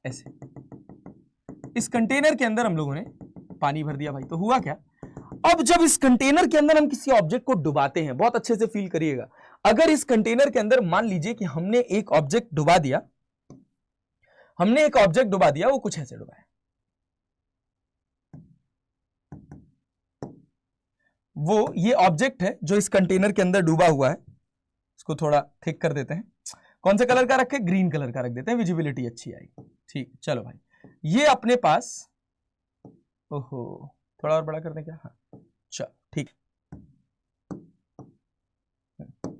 ऐसे। इस कंटेनर के अंदर हम लोगों ने पानी भर दिया भाई। तो हुआ क्या? अब जब इस कंटेनर के अंदर हम किसी ऑब्जेक्ट को डुबाते हैं, बहुत अच्छे से फील करिएगा। अगर इस कंटेनर के अंदर मान लीजिए कि हमने एक ऑब्जेक्ट डुबा दिया, वो कुछ ऐसे डुबाया, वो ये ऑब्जेक्ट है जो इस कंटेनर के अंदर डूबा हुआ है। इसको थोड़ा थिक कर देते हैं। कौन से कलर का रखे? ग्रीन कलर का रख देते हैं, विजिबिलिटी अच्छी आएगी। ठीक, चलो भाई, ये अपने पास, ओहो थोड़ा और बड़ा कर दें क्या? हाँ चलो ठीक।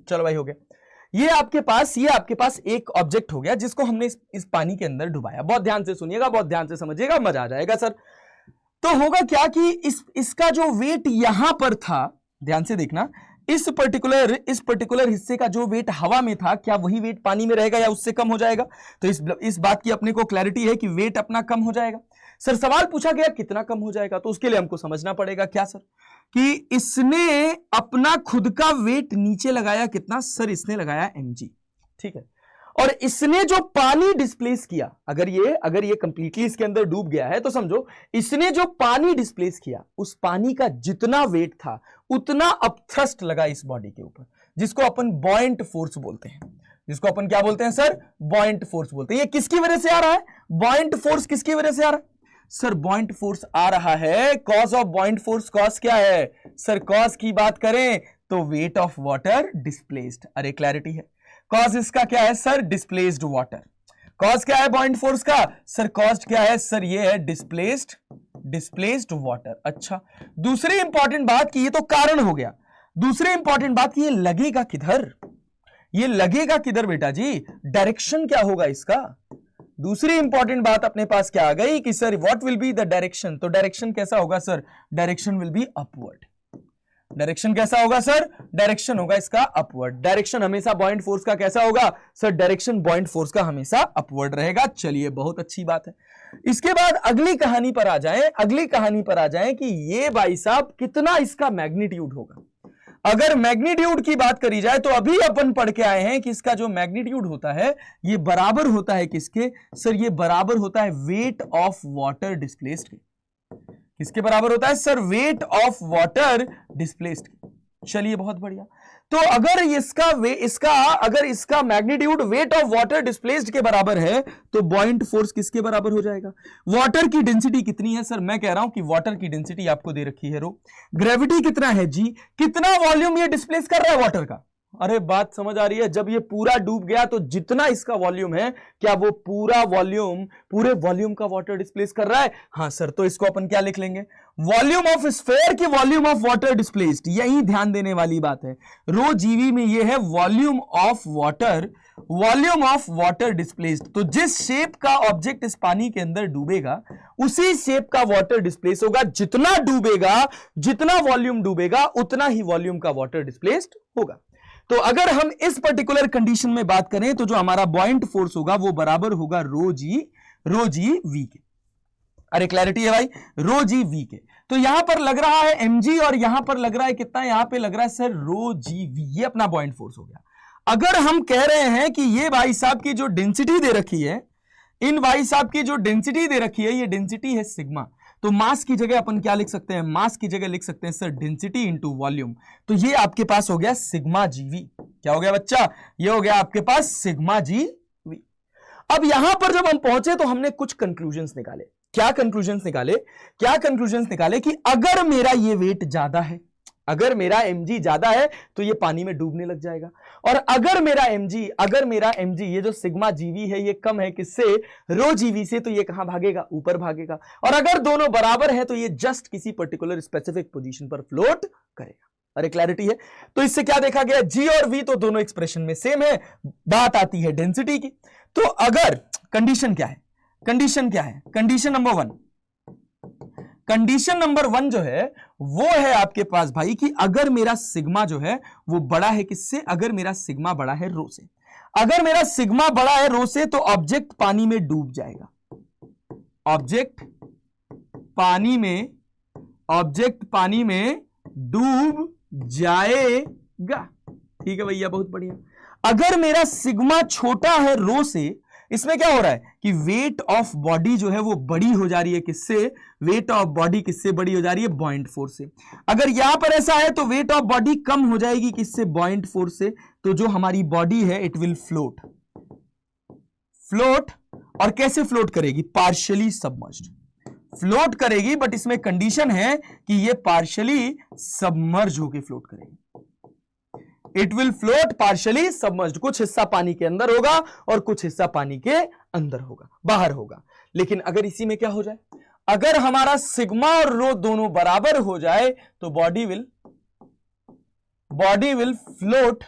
चलो भाई हो गया। ये आपके पास एक ऑब्जेक्ट हो गया जिसको हमने इस पानी के अंदर डुबाया। बहुत ध्यान से सुनिएगा, बहुत ध्यान से समझिएगा, मजा आ जाएगा सर। तो होगा क्या कि इसका जो वेट यहां पर था, ध्यान से देखना, इस पर्टिकुलर हिस्से का जो वेट हवा में था, क्या वही वेट पानी में रहेगा या उससे कम हो जाएगा? तो इस बात की अपने को क्लैरिटी है कि वेट अपना कम हो जाएगा। सर सवाल पूछा गया कितना कम हो जाएगा, तो उसके लिए हमको समझना पड़ेगा क्या सर, कि इसने अपना खुद का वेट नीचे लगाया कितना? सर इसने लगाया mg, ठीक है। और इसने जो पानी डिस्प्लेस किया, अगर ये कंप्लीटली इसके अंदर डूब गया है तो समझो इसने जो पानी डिस्प्लेस किया, उस पानी का जितना वेट था उतना अपथ्रस्ट लगा इस बॉडी के ऊपर, जिसको अपन बॉयंट फोर्स बोलते हैं। जिसको अपन क्या बोलते हैं सर? बॉयंट फोर्स बोलते हैं। ये किसकी वजह से आ रहा है? बॉयंट फोर्स किसकी वजह से आ रहा है सर? बॉयंट फोर्स आ रहा है, cause of buoyant force. Cause क्या है सर? कॉज की बात करें तो वेट ऑफ वाटर डिस्प्लेस्ड। अरे क्लैरिटी है, कॉज इसका क्या है सर? Displaced water. कॉज क्या है बॉयंट फोर्स का सर? कॉज क्या है सर? ये है डिस्प्लेस्ड वाटर। अच्छा, दूसरी इंपॉर्टेंट बात कि ये तो कारण हो गया, दूसरी इंपॉर्टेंट बात कि ये लगेगा किधर? ये लगेगा किधर बेटा जी? डायरेक्शन क्या होगा इसका? दूसरी इंपॉर्टेंट बात अपने पास क्या आ गई कि sir what will be the direction? तो डायरेक्शन कैसा होगा sir? Direction will be upward. Direction कैसा होगा सर? डायरेक्शन होगा इसका अपवर्ड। डायरेक्शन हमेशा बॉयंट फोर्स का कैसा होगा सर? डायरेक्शन बॉयंट फोर्स का हमेशा अपवर्ड रहेगा। चलिए बहुत अच्छी बात है। इसके बाद अगली कहानी पर आ जाएं कि ये भाई साहब कितना इसका मैग्नीट्यूड होगा। अगर मैग्नीट्यूड की बात करी जाए तो अभी अपन पढ़ के आए हैं कि इसका जो मैग्नीट्यूड होता है ये बराबर होता है किसके सर? ये बराबर होता है वेट ऑफ वाटर डिस्प्लेस्ड के। किसके बराबर होता है sir? Weight of water displaced. चलिए बहुत बढ़िया। तो अगर इसका magnitude wait of water displaced के बराबर है तो बॉयंट फोर्स किसके बराबर हो जाएगा? वाटर की डेंसिटी कितनी है सर? मैं कह रहा हूं कि वाटर की डेंसिटी आपको दे रखी है रो। ग्रेविटी कितना है जी? कितना वॉल्यूम ये डिस्प्लेस कर रहा है वाटर का? अरे बात समझ आ रही है? जब ये पूरा डूब गया तो जितना इसका वॉल्यूम है, क्या वो पूरे वॉल्यूम का वाटर डिस्प्लेस कर रहा है? हाँ सर। तो इसको अपन क्या लिख लेंगे? वॉल्यूम ऑफ स्फीयर की वॉल्यूम ऑफ वाटर डिस्प्लेस्ड। यही ध्यान देने वाली बात है। रो जीवी में ये है वॉल्यूम ऑफ वाटर डिस्प्लेस्ड। तो जिस शेप का ऑब्जेक्ट इस पानी के अंदर डूबेगा उसी शेप का वाटर डिस्प्लेस होगा। जितना डूबेगा, जितना वॉल्यूम डूबेगा, उतना ही वॉल्यूम का वाटर डिस्प्लेस्ड होगा। तो अगर हम इस पर्टिकुलर कंडीशन में बात करें तो जो हमारा बॉयंट फोर्स होगा वो बराबर होगा रो जी वी के। अरे क्लैरिटी है भाई? रो जी वी के। तो यहां पर लग रहा है mg और यहां पर लग रहा है कितना? यहां पे लग रहा है सर रो जी वी। ये अपना बॉयंट फोर्स हो गया। अगर हम कह रहे हैं कि ये भाई साहब की जो डेंसिटी दे रखी है, इन भाई साहब की जो डेंसिटी दे रखी है, ये डेंसिटी है सिग्मा। तो मास की जगह अपन क्या लिख सकते हैं? मास की जगह लिख सकते हैं सर डेंसिटी इंटू वॉल्यूम। तो ये आपके पास हो गया सिग्मा जीवी। क्या हो गया बच्चा? ये हो गया आपके पास सिग्मा जीवी। अब यहां पर जब हम पहुंचे तो हमने कुछ कंक्लूजन्स निकाले। क्या कंक्लूजन्स निकाले? कि अगर मेरा ये वेट ज्यादा है, अगर मेरा mg ज्यादा है तो ये पानी में डूबने लग जाएगा। और अगर मेरा mg ये जो सिग्मा जीवी है ये कम है किससे? रो जीवी से। तो ये कहां भागेगा? ऊपर भागेगा। और अगर दोनों बराबर है तो ये जस्ट किसी पर्टिकुलर स्पेसिफिक पोजीशन पर फ्लोट करेगा। अरे क्लैरिटी है? तो इससे क्या देखा गया? जी और वी तो दोनों एक्सप्रेशन में सेम है। बात आती है डेंसिटी की। तो अगर कंडीशन क्या है? कंडीशन नंबर वन जो है वो है आपके पास भाई कि अगर मेरा सिग्मा जो है वो बड़ा है किससे? अगर मेरा सिग्मा बड़ा है रो से। अगर मेरा सिग्मा बड़ा है रो से तो ऑब्जेक्ट पानी में डूब जाएगा। ऑब्जेक्ट पानी में डूब जाएगा। ठीक है भैया, बहुत बढ़िया। अगर मेरा सिग्मा छोटा है रो से, इसमें क्या हो रहा है कि वेट ऑफ बॉडी जो है वो बड़ी हो जा रही है किससे? वेट ऑफ बॉडी किससे बड़ी हो जा रही है? बॉयंट फोर्स से। अगर यहां पर ऐसा है तो वेट ऑफ बॉडी कम हो जाएगी किससे? बॉयंट फोर्स से। तो जो हमारी बॉडी है इट विल फ्लोट। और कैसे फ्लोट करेगी? पार्शियली सबमर्ज्ड फ्लोट करेगी। बट इसमें कंडीशन है कि ये पार्शियली सबमर्ज होकर फ्लोट करेगी। It will float partially submerged. कुछ हिस्सा पानी के अंदर होगा और कुछ हिस्सा पानी के अंदर होगा, बाहर होगा। लेकिन अगर इसी में क्या हो जाए? अगर हमारा सिग्मा और रो दोनों बराबर हो जाए तो body will float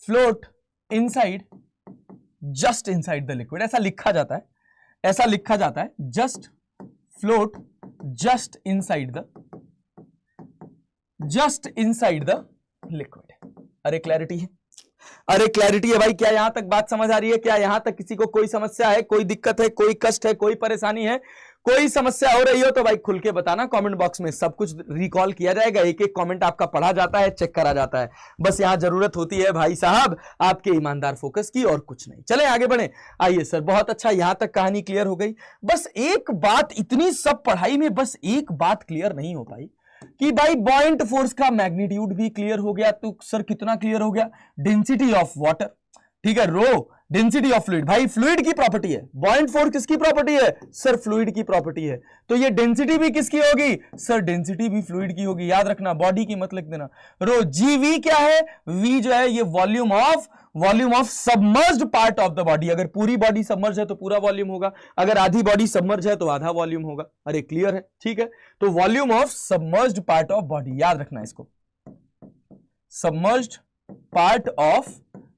float inside, just inside the liquid, ऐसा लिखा जाता है, ऐसा लिखा जाता है, just float just inside the liquid. अरे क्लैरिटी है, अरे क्लैरिटी है भाई। क्या यहां तक बात समझ आ रही है? क्या यहां तक किसी को कोई समस्या है, कोई दिक्कत है, कोई कष्ट है, कोई परेशानी है, कोई समस्या हो रही हो तो भाई खुल के बताना कमेंट बॉक्स में। सब कुछ रिकॉल किया जाएगा, एक एक कमेंट आपका पढ़ा जाता है, चेक करा जाता है। बस यहां जरूरत होती है भाई साहब आपके ईमानदार फोकस की, और कुछ नहीं। चले आगे बढ़े। आइए सर, बहुत अच्छा, यहां तक कहानी क्लियर हो गई। बस एक बात, इतनी सब पढ़ाई में बस एक बात क्लियर नहीं हो पाई कि भाई बॉइंट फोर्स का मैग्नीट्यूड भी क्लियर हो गया। तो सर कितना क्लियर हो गया? डेंसिटी ऑफ वाटर, ठीक है, रो डेंसिटी ऑफ फ्लूइड, भाई फ्लूइड की प्रॉपर्टी है। बॉइंट फोर्स किसकी प्रॉपर्टी है? सर फ्लूइड की प्रॉपर्टी है। तो ये डेंसिटी भी किसकी होगी? सर डेंसिटी भी फ्लूइड की होगी। याद रखना, बॉडी की मत लिख देना। रो जी वी क्या है? वी जो है ये volume of submerged part of the body. अगर पूरी बॉडी सबमर्ज है तो पूरा वॉल्यूम होगा, अगर आधी बॉडी सबमर्ज है तो आधा वॉल्यूम होगा। अरे क्लियर है, ठीक है। तो volume of submerged part of body, याद रखना इसको,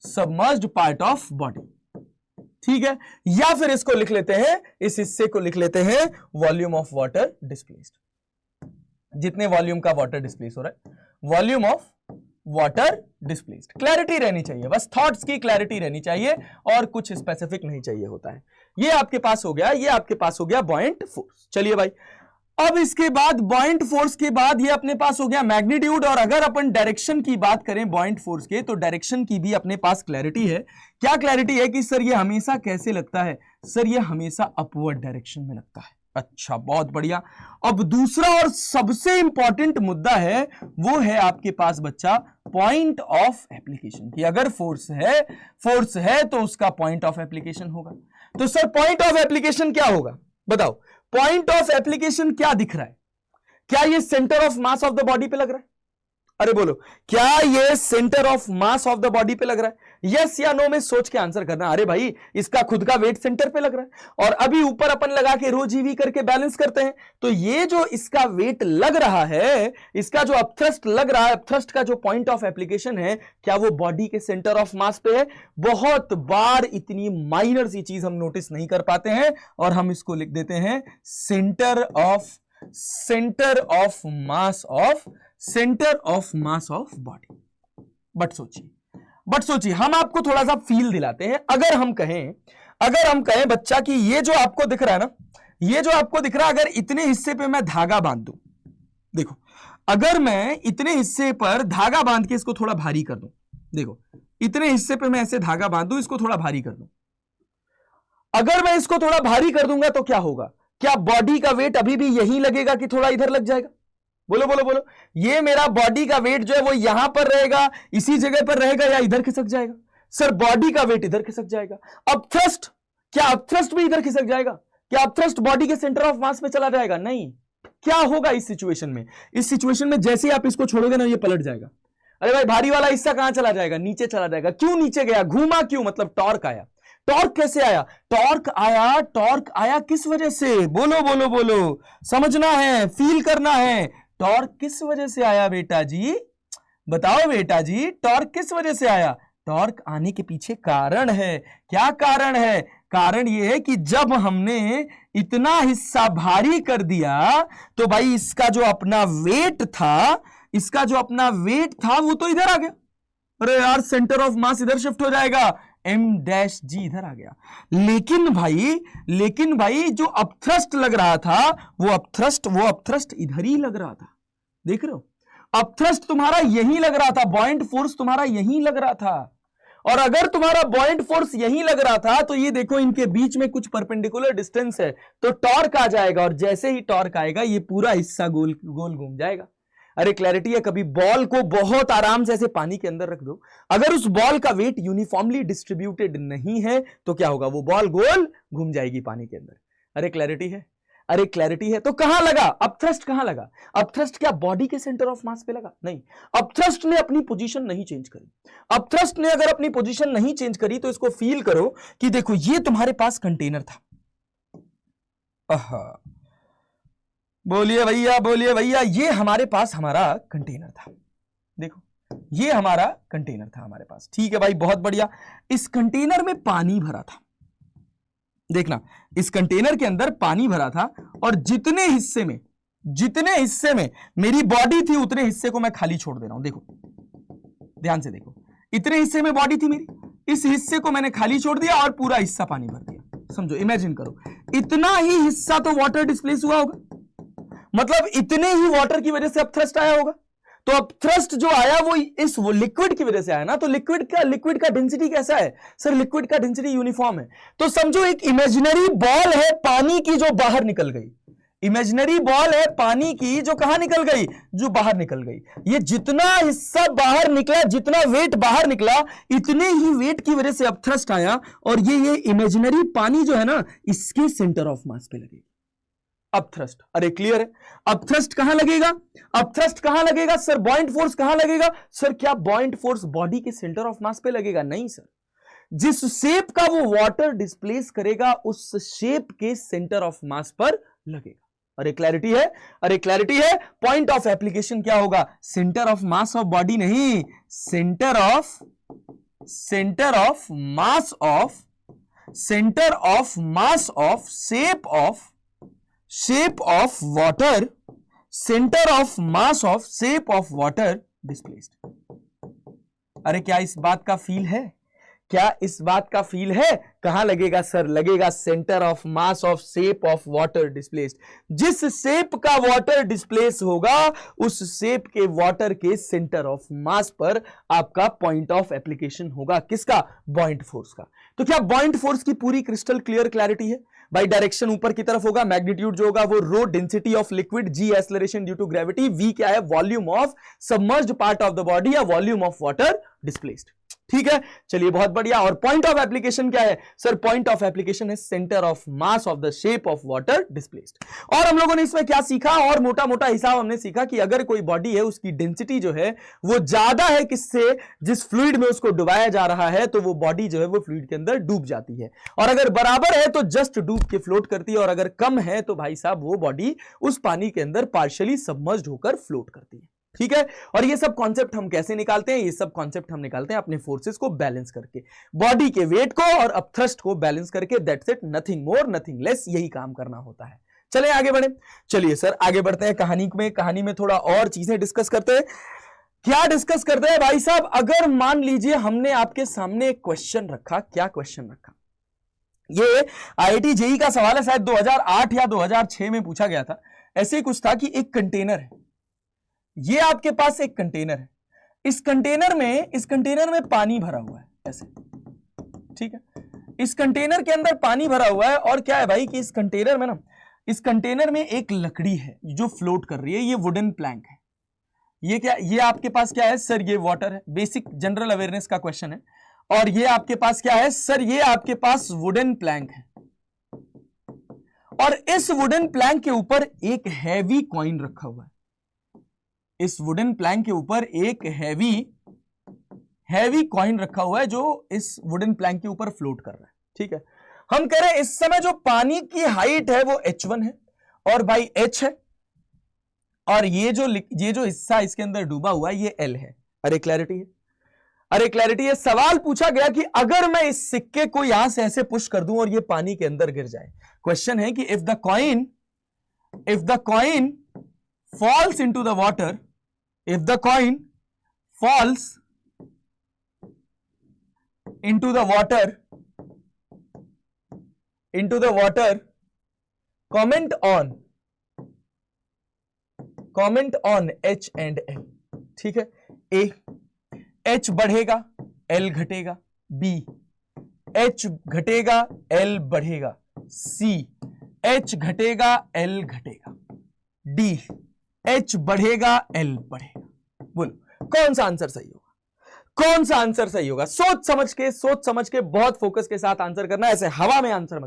सबमर्ज्ड पार्ट ऑफ बॉडी, ठीक है। या फिर इसको लिख लेते हैं, इस हिस्से को लिख लेते हैं वॉल्यूम ऑफ वाटर डिस्प्लेस्ड। जितने वॉल्यूम का वाटर डिस्प्लेस हो रहा है, volume of water displaced. Clarity रहनी चाहिए, बस थॉट्स की क्लैरिटी रहनी चाहिए, और कुछ स्पेसिफिक नहीं चाहिए होता है। ये आपके पास हो गया, ये आपके पास हो गया बॉइंट फोर्स। चलिए भाई, अब इसके बाद बॉइंट फोर्स के बाद ये अपने पास हो गया मैग्नीट्यूड। और अगर अपन डायरेक्शन की बात करें बॉइंट फोर्स के, तो डायरेक्शन की भी अपने पास क्लैरिटी है। क्या क्लैरिटी है? कि सर ये हमेशा कैसे लगता है? सर ये हमेशा अपवर्ड डायरेक्शन में लगता है। अच्छा, बहुत बढ़िया। अब दूसरा और सबसे इंपॉर्टेंट मुद्दा है, वो है आपके पास बच्चा पॉइंट ऑफ एप्लीकेशन की। अगर फोर्स है तो उसका पॉइंट ऑफ एप्लीकेशन होगा। तो सर पॉइंट ऑफ एप्लीकेशन क्या होगा? बताओ, पॉइंट ऑफ एप्लीकेशन क्या दिख रहा है? क्या ये centre of mass of the body पे लग रहा है? अरे बोलो, क्या ये centre of mass of the body पे लग रहा है? यस या नो में सोच के आंसर करना। अरे भाई, इसका खुद का वेट सेंटर पे लग रहा है, और अभी ऊपर अपन लगा के रो जीवी करके बैलेंस करते हैं। तो ये जो इसका वेट लग रहा है, इसका जो अपथ्रस्ट लग रहा है, अपथ्रस्ट का जो पॉइंट ऑफ एप्लीकेशन है, क्या वो बॉडी के सेंटर ऑफ मास पे है? बहुत बार इतनी माइनर सी चीज हम नोटिस नहीं कर पाते हैं, और हम इसको लिख देते हैं centre of mass of body. But सोचिए, हम आपको थोड़ा सा फील दिलाते हैं। अगर हम कहें बच्चा कि ये जो आपको दिख रहा है ना, ये जो आपको दिख रहा है, अगर इतने हिस्से पे मैं धागा बांध दूं, देखो, अगर मैं इतने हिस्से पर धागा बांध के इसको थोड़ा भारी कर दूं, देखो, इतने हिस्से पे मैं ऐसे धागा बांध दूं, इसको थोड़ा भारी कर दूं, अगर मैं इसको थोड़ा भारी कर दूंगा तो क्या होगा? क्या बॉडी का वेट अभी भी यहीं लगेगा कि थोड़ा इधर लग जाएगा? बोलो बोलो बोलो। ये मेरा बॉडी का वेट जो है वो यहां पर रहेगा, इसी जगह पर रहेगा, या इधर खिसक जाएगा? सर बॉडी का वेट इधर खिसक जाएगा। अब थ्रस्ट, क्या अपथ्रस्ट भी इधर खिसक जाएगा? क्या अपथ्रस्ट बॉडी के सेंटर ऑफ मास में चला जाएगा? नहीं। क्या होगा इस सिचुएशन में? इस सिचुएशन में जैसे ही आप इसको छोड़ोगे ना, ये पलट जाएगा। अरे भाई, भारी वाला हिस्सा कहां चला जाएगा? नीचे चला जाएगा। क्यों नीचे गया? घूमा क्यों? मतलब टॉर्क आया। टॉर्क कैसे आया? टॉर्क आया किस वजह से? बोलो बोलो बोलो, समझना है, फील करना है। टॉर्क किस वजह से आया बेटा जी? बताओ बेटा जी, टॉर्क किस वजह से आया? टॉर्क आने के पीछे कारण है। क्या कारण है? कारण यह है कि जब हमने इतना हिस्सा भारी कर दिया, तो भाई इसका जो अपना वेट था वो तो इधर आ गया। अरे यार, सेंटर ऑफ मास इधर शिफ्ट हो जाएगा, M' इधर आ गया। लेकिन भाई जो अपथ्रस्ट लग रहा था, वो अपथ्रस्ट इधर ही लग रहा था। देख रहे हो, अपथ्रस्ट तुम्हारा यहीं लग रहा था, बॉइंट फोर्स तुम्हारा यहीं लग रहा था। और अगर तुम्हारा बॉइंट फोर्स यहीं लग रहा था, तो ये देखो, इनके बीच में कुछ परपेंडिकुलर डिस्टेंस है, तो टॉर्क आ जाएगा, और जैसे ही टॉर्क आएगा, ये पूरा हिस्सा गोल गोल घूम जाएगा। अरे क्लैरिटी है? कभी बॉल को बहुत आराम से ऐसे पानी के अंदर रख दो, अगर उस बॉल का वेट यूनिफॉर्मली डिस्ट्रीब्यूटेड नहीं है तो क्या होगा? वो बॉल गोल घूम जाएगी पानी के अंदर। अरे क्लैरिटी है? अरे क्लैरिटी है? तो कहां लगा अपथ्रस्ट? कहां लगा अपथ्रस्ट? क्या बॉडी के सेंटर ऑफ मास पे लगा? नहीं, अपथ्रस्ट ने अपनी पोजीशन नहीं चेंज करी। अपथ्रस्ट ने अगर अपनी पोजीशन नहीं चेंज करी, तो इसको फील करो कि देखो, ये तुम्हारे पास कंटेनर था। बोलिए भैया, ये हमारे पास हमारा कंटेनर था। देखो, ये हमारा कंटेनर था हमारे पास, ठीक है भाई, बहुत बढ़िया। इस कंटेनर में पानी भरा था, देखना, इस कंटेनर के अंदर पानी भरा था और जितने हिस्से में मेरी बॉडी थी उतने हिस्से को मैं खाली छोड़ दे रहा हूं। देखो ध्यान से देखो, इतने हिस्से में बॉडी थी मेरी, इस हिस्से को मैंने खाली छोड़ दिया और पूरा हिस्सा पानी भर दिया। समझो, इमेजिन करो, इतना ही हिस्सा तो वाटर डिस्प्लेस हुआ होगा, मतलब इतने ही वाटर की वजह से अब थ्रस्ट आया होगा। तो अब थ्रस्ट जो आया वो लिक्विड की वजह से आया ना, तो लिक्विड का डेंसिटी कैसा है सर? लिक्विड का डेंसिटी यूनिफॉर्म है। तो समझो एक इमेजिनरी बॉल है पानी की जो बाहर निकल गई, इमेजिनरी बॉल है पानी की जो कहां निकल गई? जो बाहर निकल गई। ये जितना हिस्सा बाहर निकला, जितना वेट बाहर निकला, इतने ही वेट की वजह से अब थ्रस्ट आया और ये इमेजिनरी पानी जो है ना, इसके सेंटर ऑफ मास पे लगेगी अब थ्रस्ट। अरे क्लियर है? अब थ्रस्ट कहां लगेगा? अब थ्रस्ट कहां लगेगा सर? बॉइंट फोर्स कहां लगेगा सर? क्या बॉइंट फोर्स बॉडी के सेंटर ऑफ मास पे लगेगा? नहीं सर, जिस शेप का वो वाटर डिस्प्लेस करेगा उस शेप के सेंटर ऑफ मास पर लगेगा। अरे क्लैरिटी है? अरे क्लैरिटी है? पॉइंट ऑफ एप्लीकेशन क्या होगा? Centre of mass of body नहीं, centre of mass of shape of water, centre of mass of shape of water displaced. अरे क्या इस बात का फील है? क्या इस बात का फील है? कहां लगेगा सर? लगेगा centre of mass of shape of water displaced. जिस शेप का वाटर डिस्प्लेस होगा उस शेप के वाटर के सेंटर ऑफ मास पर आपका पॉइंट ऑफ एप्लीकेशन होगा। किसका? बॉइंट फोर्स का। तो क्या बॉइंट फोर्स की पूरी क्रिस्टल क्लियर क्लैरिटी है? बाई डायरेक्शन ऊपर की तरफ होगा, मैग्नीट्यूड जो होगा वो rho density of liquid, G acceleration due to gravity, V क्या है? Volume of submerged part of the body या वॉल्यूम ऑफ वाटर डिस्प्लेस्ड। ठीक है, चलिए बहुत बढ़िया। और पॉइंट ऑफ एप्लीकेशन क्या है सर? पॉइंट ऑफ एप्लीकेशन है centre of mass of the shape of water displaced. और हम लोगों ने इसमें क्या सीखा? और मोटा मोटा हिसाब हमने सीखा कि अगर कोई बॉडी है उसकी डेंसिटी जो है वो ज्यादा है किससे? जिस फ्लूइड में उसको डुबाया जा रहा है, तो वो बॉडी जो है वो फ्लूइड के अंदर डूब जाती है। और अगर बराबर है तो जस्ट डूब के फ्लोट करती है, और अगर कम है तो भाई साहब वो बॉडी उस पानी के अंदर पार्शियली सबमर्ज्ड होकर फ्लोट करती है। ठीक है, और ये सब कॉन्सेप्ट हम कैसे निकालते हैं? ये सब कॉन्सेप्ट हम निकालते हैं अपने फोर्सेस को बैलेंस करके, बॉडी के वेट को और अब थ्रस्ट को बैलेंस करके। That's it, nothing more nothing less, यही काम करना होता है। चले आगे बढ़े। चलिए सर आगे बढ़ते हैं कहानी में थोड़ा और चीजें डिस्कस करते हैं। क्या डिस्कस करते हैं भाई साहब? अगर मान लीजिए हमने आपके सामने एक क्वेश्चन रखा, क्या क्वेश्चन रखा? ये IIT JEE का सवाल है, शायद 2008 या 2006 में पूछा गया था। ऐसे ही कुछ था कि एक कंटेनर है, ये आपके पास एक कंटेनर है, इस कंटेनर में पानी भरा हुआ है ऐसे। ठीक है, इस कंटेनर के अंदर पानी भरा हुआ है और क्या है भाई कि इस कंटेनर में एक लकड़ी है जो फ्लोट कर रही है, ये वुडन प्लैंक है। ये क्या? ये आपके पास क्या है सर? ये वाटर है। बेसिक जनरल अवेयरनेस का क्वेश्चन है। और ये आपके पास क्या है सर? ये आपके पास वुडन प्लैंक है, और इस वुडन प्लैंक के ऊपर एक हैवी कॉइन रखा हुआ है। इस वुडन प्लैंक के ऊपर एक हैवी कॉइन रखा हुआ है जो इस वुडन प्लैंक के ऊपर फ्लोट कर रहा है। ठीक है, हम कह रहे हैं इस समय जो पानी की हाइट है वो h1 है और भाई h है, और ये जो हिस्सा इसके अंदर डूबा हुआ है ये l है। अरे क्लैरिटी है? अरे क्लैरिटी है? सवाल पूछा गया कि अगर मैं इस सिक्के को यहां से ऐसे पुश कर दूं और ये पानी के अंदर गिर जाए। क्वेश्चन है कि if the coin falls into the water, if the coin falls into the water, comment on H and L। ठीक है, A, H बढ़ेगा L घटेगा, B, H घटेगा L बढ़ेगा, C, H घटेगा L घटेगा, D, H बढ़ेगा L बढ़ेगा। बोलो कौन सा आंसर सही होगा? कौन सा आंसर सही होगा? सोच समझ के बहुत फोकस के साथ आंसर करना। ऐसे हवा में आंसर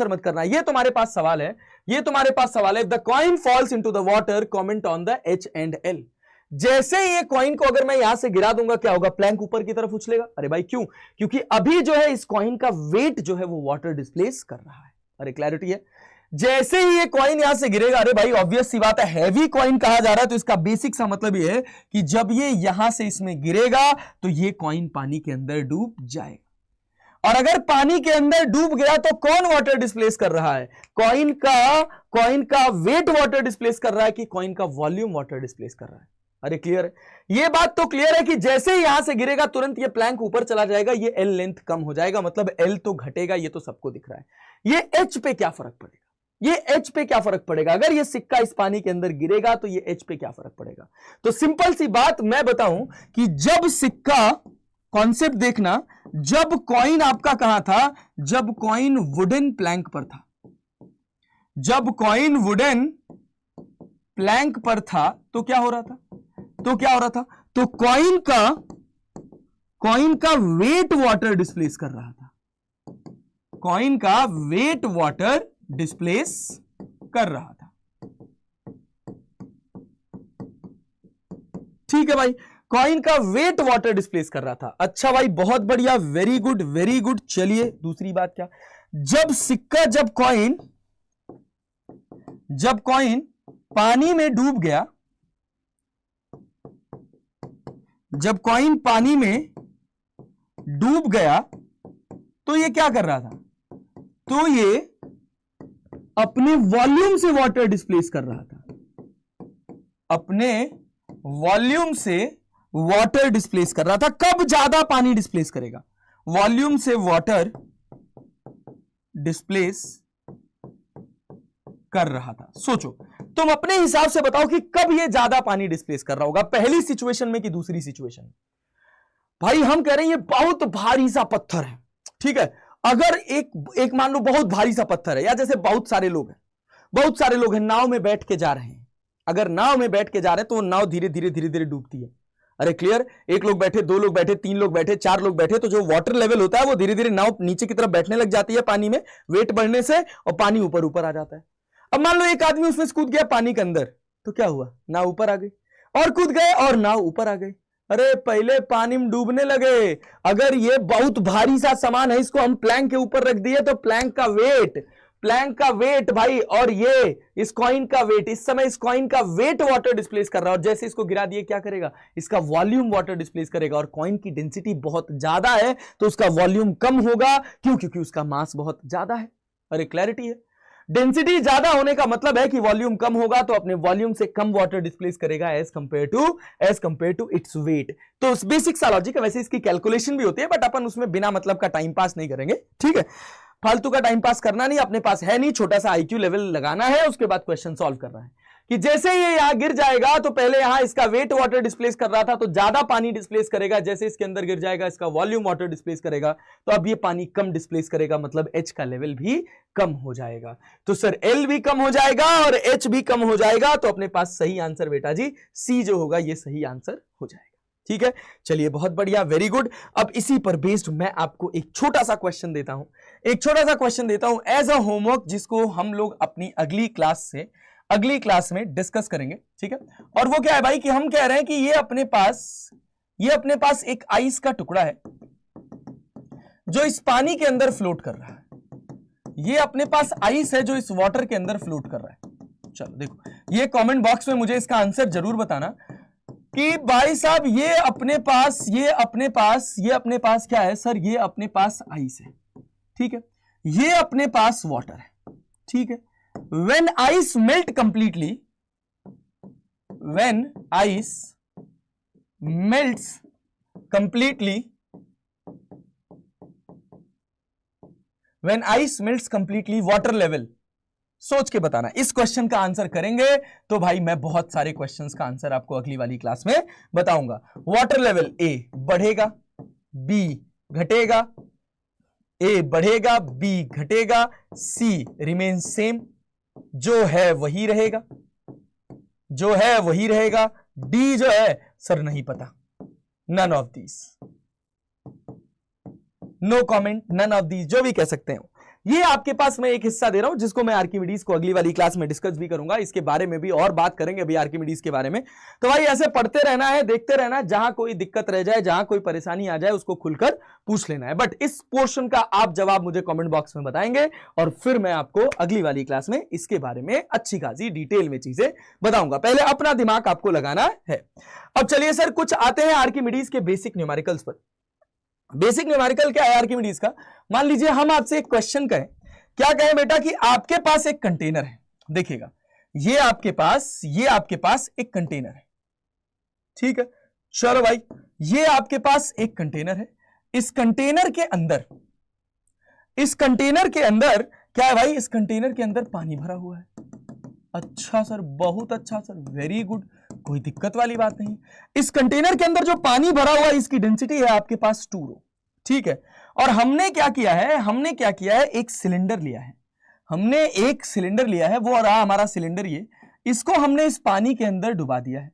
मत करना, ये तुम्हारे पास सवाल है, if the coin falls into the water comment on the H and L। जैसे ये कॉइन को अगर मैं यहां से गिरा दूंगा क्या होगा? प्लैंक ऊपर की तरफ उछलेगा। अरे भाई क्यों? क्योंकि अभी जो है इस कॉइन का वेट जो है वो वाटर डिस्प्लेस कर रहा है। अरे क्लैरिटी है? जैसे ही ये कॉइन यहां से गिरेगा, अरे भाई ऑब्वियस सी बात है, हैवी कॉइन कहा जा रहा है, तो इसका बेसिक सा मतलब ये है कि जब ये यहां से इसमें गिरेगा तो ये कॉइन पानी के अंदर डूब जाएगा। और अगर पानी के अंदर डूब गया तो कौन वाटर डिस्प्लेस कर रहा है? कॉइन का वेट वाटर डिस्प्लेस कर रहा है कि कॉइन का वॉल्यूम वाटर डिस्प्लेस कर रहा है? अरे क्लियर है, ये बात तो क्लियर है कि जैसे ही यहां से गिरेगा तुरंत ये प्लैंक ऊपर चला जाएगा, ये एल लेंथ कम हो जाएगा, मतलब एल तो घटेगा, ये तो सबको दिख रहा है। ये एच पे क्या फर्क पड़ेगा? ये एच पे क्या फर्क पड़ेगा? अगर ये सिक्का इस पानी के अंदर गिरेगा तो ये एच पे क्या फर्क पड़ेगा? तो सिंपल सी बात मैं बताऊं कि जब सिक्का, कॉन्सेप्ट देखना, जब कॉइन आपका कहां था? जब कॉइन वुडन प्लैंक पर था, जब कॉइन वुडन प्लैंक पर था तो क्या हो रहा था? तो कॉइन का वेट वाटर डिस्प्लेस कर रहा था, कॉइन का वेट वाटर डिस्प्लेस कर रहा था। ठीक है भाई, कॉइन का वेट वाटर डिस्प्लेस कर रहा था। अच्छा भाई, बहुत बढ़िया, वेरी गुड वेरी गुड। चलिए दूसरी बात क्या? जब सिक्का, जब कॉइन पानी में डूब गया, जब कॉइन पानी में डूब गया तो ये क्या कर रहा था? तो ये अपने वॉल्यूम से वाटर डिस्प्लेस कर रहा था, अपने वॉल्यूम से वाटर डिस्प्लेस कर रहा था। कब ज्यादा पानी डिस्प्लेस करेगा? वॉल्यूम से वाटर डिस्प्लेस कर रहा था। सोचो तुम अपने हिसाब से बताओ कि कब ये ज्यादा पानी डिस्प्लेस कर रहा होगा, पहली सिचुएशन में कि दूसरी सिचुएशन में? भाई हम कह रहे हैं ये बहुत भारी सा पत्थर है, ठीक है। अगर एक मान लो बहुत भारी सा पत्थर है, या जैसे बहुत सारे लोग हैं नाव में बैठ के जा रहे हैं। अगर नाव में बैठ के जा रहे हैं तो वो नाव धीरे धीरे डूबती है। अरे क्लियर, एक लोग बैठे, दो लोग बैठे, तीन लोग बैठे, चार लोग बैठे, तो जो वाटर लेवल होता है वो धीरे धीरे नाव नीचे की तरफ बैठने लग जाती है पानी में, वेट बढ़ने से, और पानी ऊपर आ जाता है। अब मान लो एक आदमी उसमें कूद गया पानी के अंदर, तो क्या हुआ? नाव ऊपर आ गई, और कूद गए और नाव ऊपर आ गई। अरे पहले पानी में डूबने लगे। अगर ये बहुत भारी सा सामान है, इसको हम प्लैंक के ऊपर रख दिए तो प्लैंक का वेट भाई, और ये इस कॉइन का वेट, इस समय इस कॉइन का वेट वाटर डिस्प्लेस कर रहा है, और जैसे इसको गिरा दिए क्या करेगा? इसका वॉल्यूम वाटर डिस्प्लेस करेगा। और कॉइन की डेंसिटी बहुत ज्यादा है तो उसका वॉल्यूम कम होगा, क्यों? क्योंकि उसका मास बहुत ज्यादा है। अरे क्लैरिटी है, डेंसिटी ज्यादा होने का मतलब है कि वॉल्यूम कम होगा, तो अपने वॉल्यूम से कम वाटर डिस्प्लेस करेगा as compare to its weight. तो बेसिक सा लॉजिक है। वैसे इसकी कैलकुलेशन भी होती है, बट अपन उसमें बिना मतलब का टाइम पास नहीं करेंगे, ठीक है। फालतू का टाइम पास करना नहीं, अपने पास है नहीं, छोटा सा आईक्यू लेवल लगाना है, उसके बाद क्वेश्चन सॉल्व करना है कि जैसे ये यहां गिर जाएगा तो पहले यहां इसका वेट वाटर डिस्प्लेस कर रहा था तो ज्यादा पानी डिस्प्लेस करेगा, जैसे इसके अंदर गिर जाएगा इसका वॉल्यूम वाटर डिस्प्लेस करेगा, तो अब ये पानी कम डिस्प्लेस करेगा, मतलब एच का लेवल भी कम हो जाएगा। तो सर एल भी कम हो जाएगा और एच भी कम हो जाएगा, तो अपने पास सही आंसर बेटा जी सी जो होगा ये सही आंसर हो जाएगा। ठीक है, चलिए बहुत बढ़िया, वेरी गुड। अब इसी पर बेस्ड मैं आपको एक छोटा सा क्वेश्चन देता हूं एज अ होमवर्क, जिसको हम लोग अपनी अगली क्लास में डिस्कस करेंगे, ठीक है। और वो क्या है भाई कि हम कह रहे हैं कि ये अपने पास एक आइस का टुकड़ा है जो इस पानी के अंदर फ्लोट कर रहा है। ये अपने पास आइस है जो इस वाटर के अंदर फ्लोट कर रहा है। चलो देखो, ये कमेंट बॉक्स में मुझे इसका आंसर जरूर बताना कि भाई साहब ये अपने पास क्या है सर? ये अपने पास आइस है, ठीक है, ये अपने पास वाटर है, ठीक है। when ice melts completely water level, सोच के बताना। इस क्वेश्चन का आंसर करेंगे तो भाई मैं बहुत सारे क्वेश्चंस का आंसर आपको अगली वाली क्लास में बताऊंगा। वाटर लेवल ए बढ़ेगा, बी घटेगा, ए बढ़ेगा, बी घटेगा, सी रिमेन सेम, जो है वही रहेगा, डी जो है सर नहीं पता, none of these, no comment, none of these, जो भी कह सकते हो। ये आपके पास मैं एक हिस्सा दे रहा हूं जिसको मैं आर्किमिडीज को अगली वाली क्लास में डिस्कस भी करूंगा, इसके बारे में भी और बात करेंगे अभी आर्किमिडीज के बारे में। तो भाई ऐसे पढ़ते रहना है, देखते रहना है, जहां कोई दिक्कत रह जाए, जहां कोई परेशानी आ जाए उसको खुलकर पूछ लेना है। बट इस पोर्शन का आप जवाब मुझे कमेंट बॉक्स में बताएंगे और फिर मैं आपको अगली वाली क्लास में इसके बारे में अच्छी खासी डिटेल में चीजें बताऊंगा। पहले अपना दिमाग आपको लगाना है। अब चलिए सर कुछ आते हैं आर्किमिडीज के बेसिक न्यूमेरिकल्स पर। बेसिक न्यूमेरिकल क्या है आर्किमिडीज का? मान लीजिए हम आपसे एक क्वेश्चन कहें, क्या कहें बेटा कि आपके पास एक कंटेनर है, देखिएगा ये आपके पास एक कंटेनर है, ठीक है, चलो भाई ये आपके पास एक कंटेनर है, इस कंटेनर के अंदर क्या है भाई? इस कंटेनर के अंदर पानी भरा हुआ है। अच्छा सर, बहुत अच्छा सर, वेरी गुड, कोई दिक्कत वाली बात नहीं। इस कंटेनर के अंदर जो पानी भरा हुआ है इसकी डेंसिटी है आपके पास 2 रो, ठीक है। और हमने क्या किया है, एक सिलेंडर लिया है, वो रहा हमारा सिलेंडर, ये इसको हमने इस पानी के अंदर डुबा दिया है।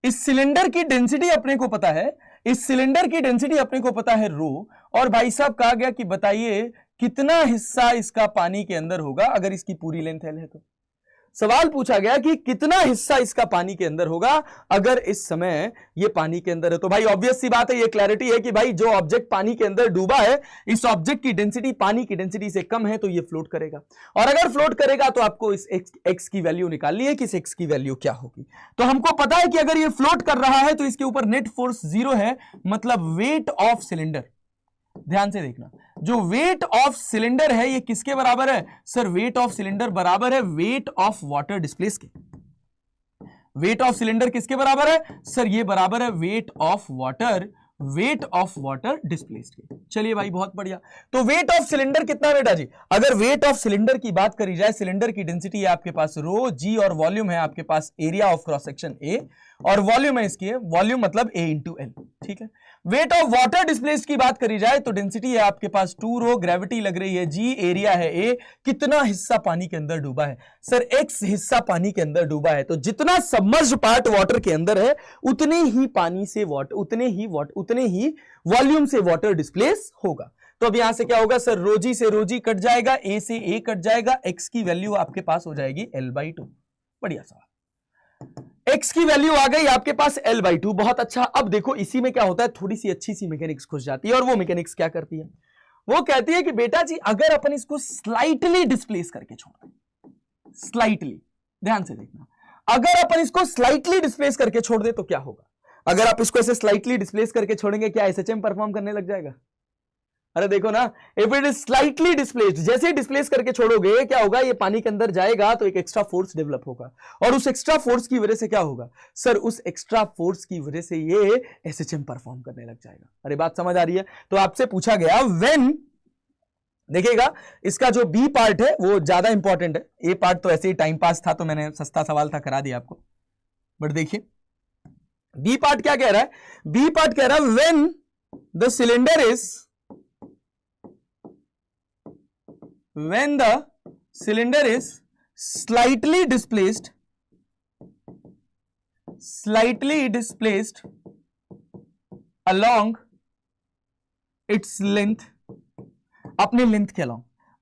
इस सिलेंडर की डेंसिटी अपने को पता है, रो। और भाई साहब कहा गया कि बताइए कितना हिस्सा इसका पानी के अंदर होगा अगर इसकी पूरी लेंथ L है। तो सवाल पूछा गया कि कितना हिस्सा इसका पानी के अंदर होगा अगर इस समय ये पानी के अंदर है। तो भाई ऑब्वियस सी बात है, ये क्लैरिटी है कि भाई जो ऑब्जेक्ट पानी के अंदर डूबा है, इस ऑब्जेक्ट की डेंसिटी पानी की डेंसिटी से कम है, तो ये फ्लोट करेगा। और अगर फ्लोट करेगा तो आपको इस एक्स की वैल्यू निकालनी है कि इस एक्स की वैल्यू क्या होगी। तो हमको पता है कि अगर ये फ्लोट कर रहा है तो इसके ऊपर नेट फोर्स 0 है, मतलब वेट ऑफ सिलेंडर, ध्यान से देखना, जो वेट ऑफ सिलेंडर है ये किसके बराबर है? सर वेट ऑफ सिलेंडर बराबर है वेट ऑफ वाटर डिस्प्लेस के। वेट ऑफ सिलेंडर किसके बराबर है? सर ये बराबर है वेट ऑफ वाटर डिस्प्लेस्ड के। चलिए भाई बहुत बढ़िया। तो वेट ऑफ सिलेंडर कितना बेटा जी? अगर वेट ऑफ सिलेंडर की बात करी जाए, सिलेंडर की डेंसिटी है आपके पास रो जी, और वॉल्यूम है आपके पास area of cross section A, और वॉल्यूम है इसकी, वॉल्यूम मतलब A इंटू एल, ठीक है। वेट ऑफ वाटर डिस्प्लेस्ड की बात करी जाए तो डेंसिटी है आपके पास 2 रो, ग्रेविटी लग रही है जी, एरिया है A, कितना हिस्सा पानी के अंदर डूबा है? सर x हिस्सा पानी के अंदर डूबा है। तो जितना सबमर्ज्ड पार्ट वाटर के अंदर है उतने ही पानी से वाटर, उतने ही वॉल्यूम से वाटर डिस्प्लेस होगा। तो अब यहां से क्या होगा सर? रोजी से रोजी कट जाएगा, A से A कट जाएगा, x की वैल्यू आपके पास हो जाएगी L/2। बढ़िया सवाल। x की वैल्यू आ गई आपके पास L/2, बहुत अच्छा। अब देखो इसी में क्या होता है, थोड़ी सी अच्छी सी मैकेनिक्स घुस जाती है, और वो मैकेनिक्स क्या करती है? वो कहती है कि बेटा जी अगर अपन इसको स्लाइटली डिस्प्लेस करके छोड़ दें, स्लाइटली, ध्यान से देखना, अगर अपन इसको स्लाइटली डिस्प्लेस करके छोड़ दें तो क्या होगा? अगर आप इसको ऐसे स्लाइटली डिस्प्लेस करके छोड़ेंगे, क्या SHM परफॉर्म करने लग जाएगा? अरे देखो ना, if it is slightly displaced, जैसे ही डिस्प्लेस करके छोड़ोगे क्या होगा? ये पानी के अंदर जाएगा तो एक एक्स्ट्रा फोर्स डेवलप होगा, और उस एक्स्ट्रा फोर्स की वजह से क्या होगा? सर उस एक्स्ट्रा फोर्स की वजह से ये SHM परफॉर्म करने लग जाएगा। अरे बात समझ आ रही है? तो आपसे पूछा गया व्हेन, देखिएगा इसका जो बी पार्ट है वो ज्यादा इंपॉर्टेंट है, ए पार्ट तो ऐसे ही टाइम पास था तो मैंने सस्ता सवाल था करा दिया आपको। बट देखिए बी पार्ट क्या कह रहा है? बी पार्ट कह रहा है when the cylinder is, when the cylinder is slightly displaced along its length, अपने लेंथ के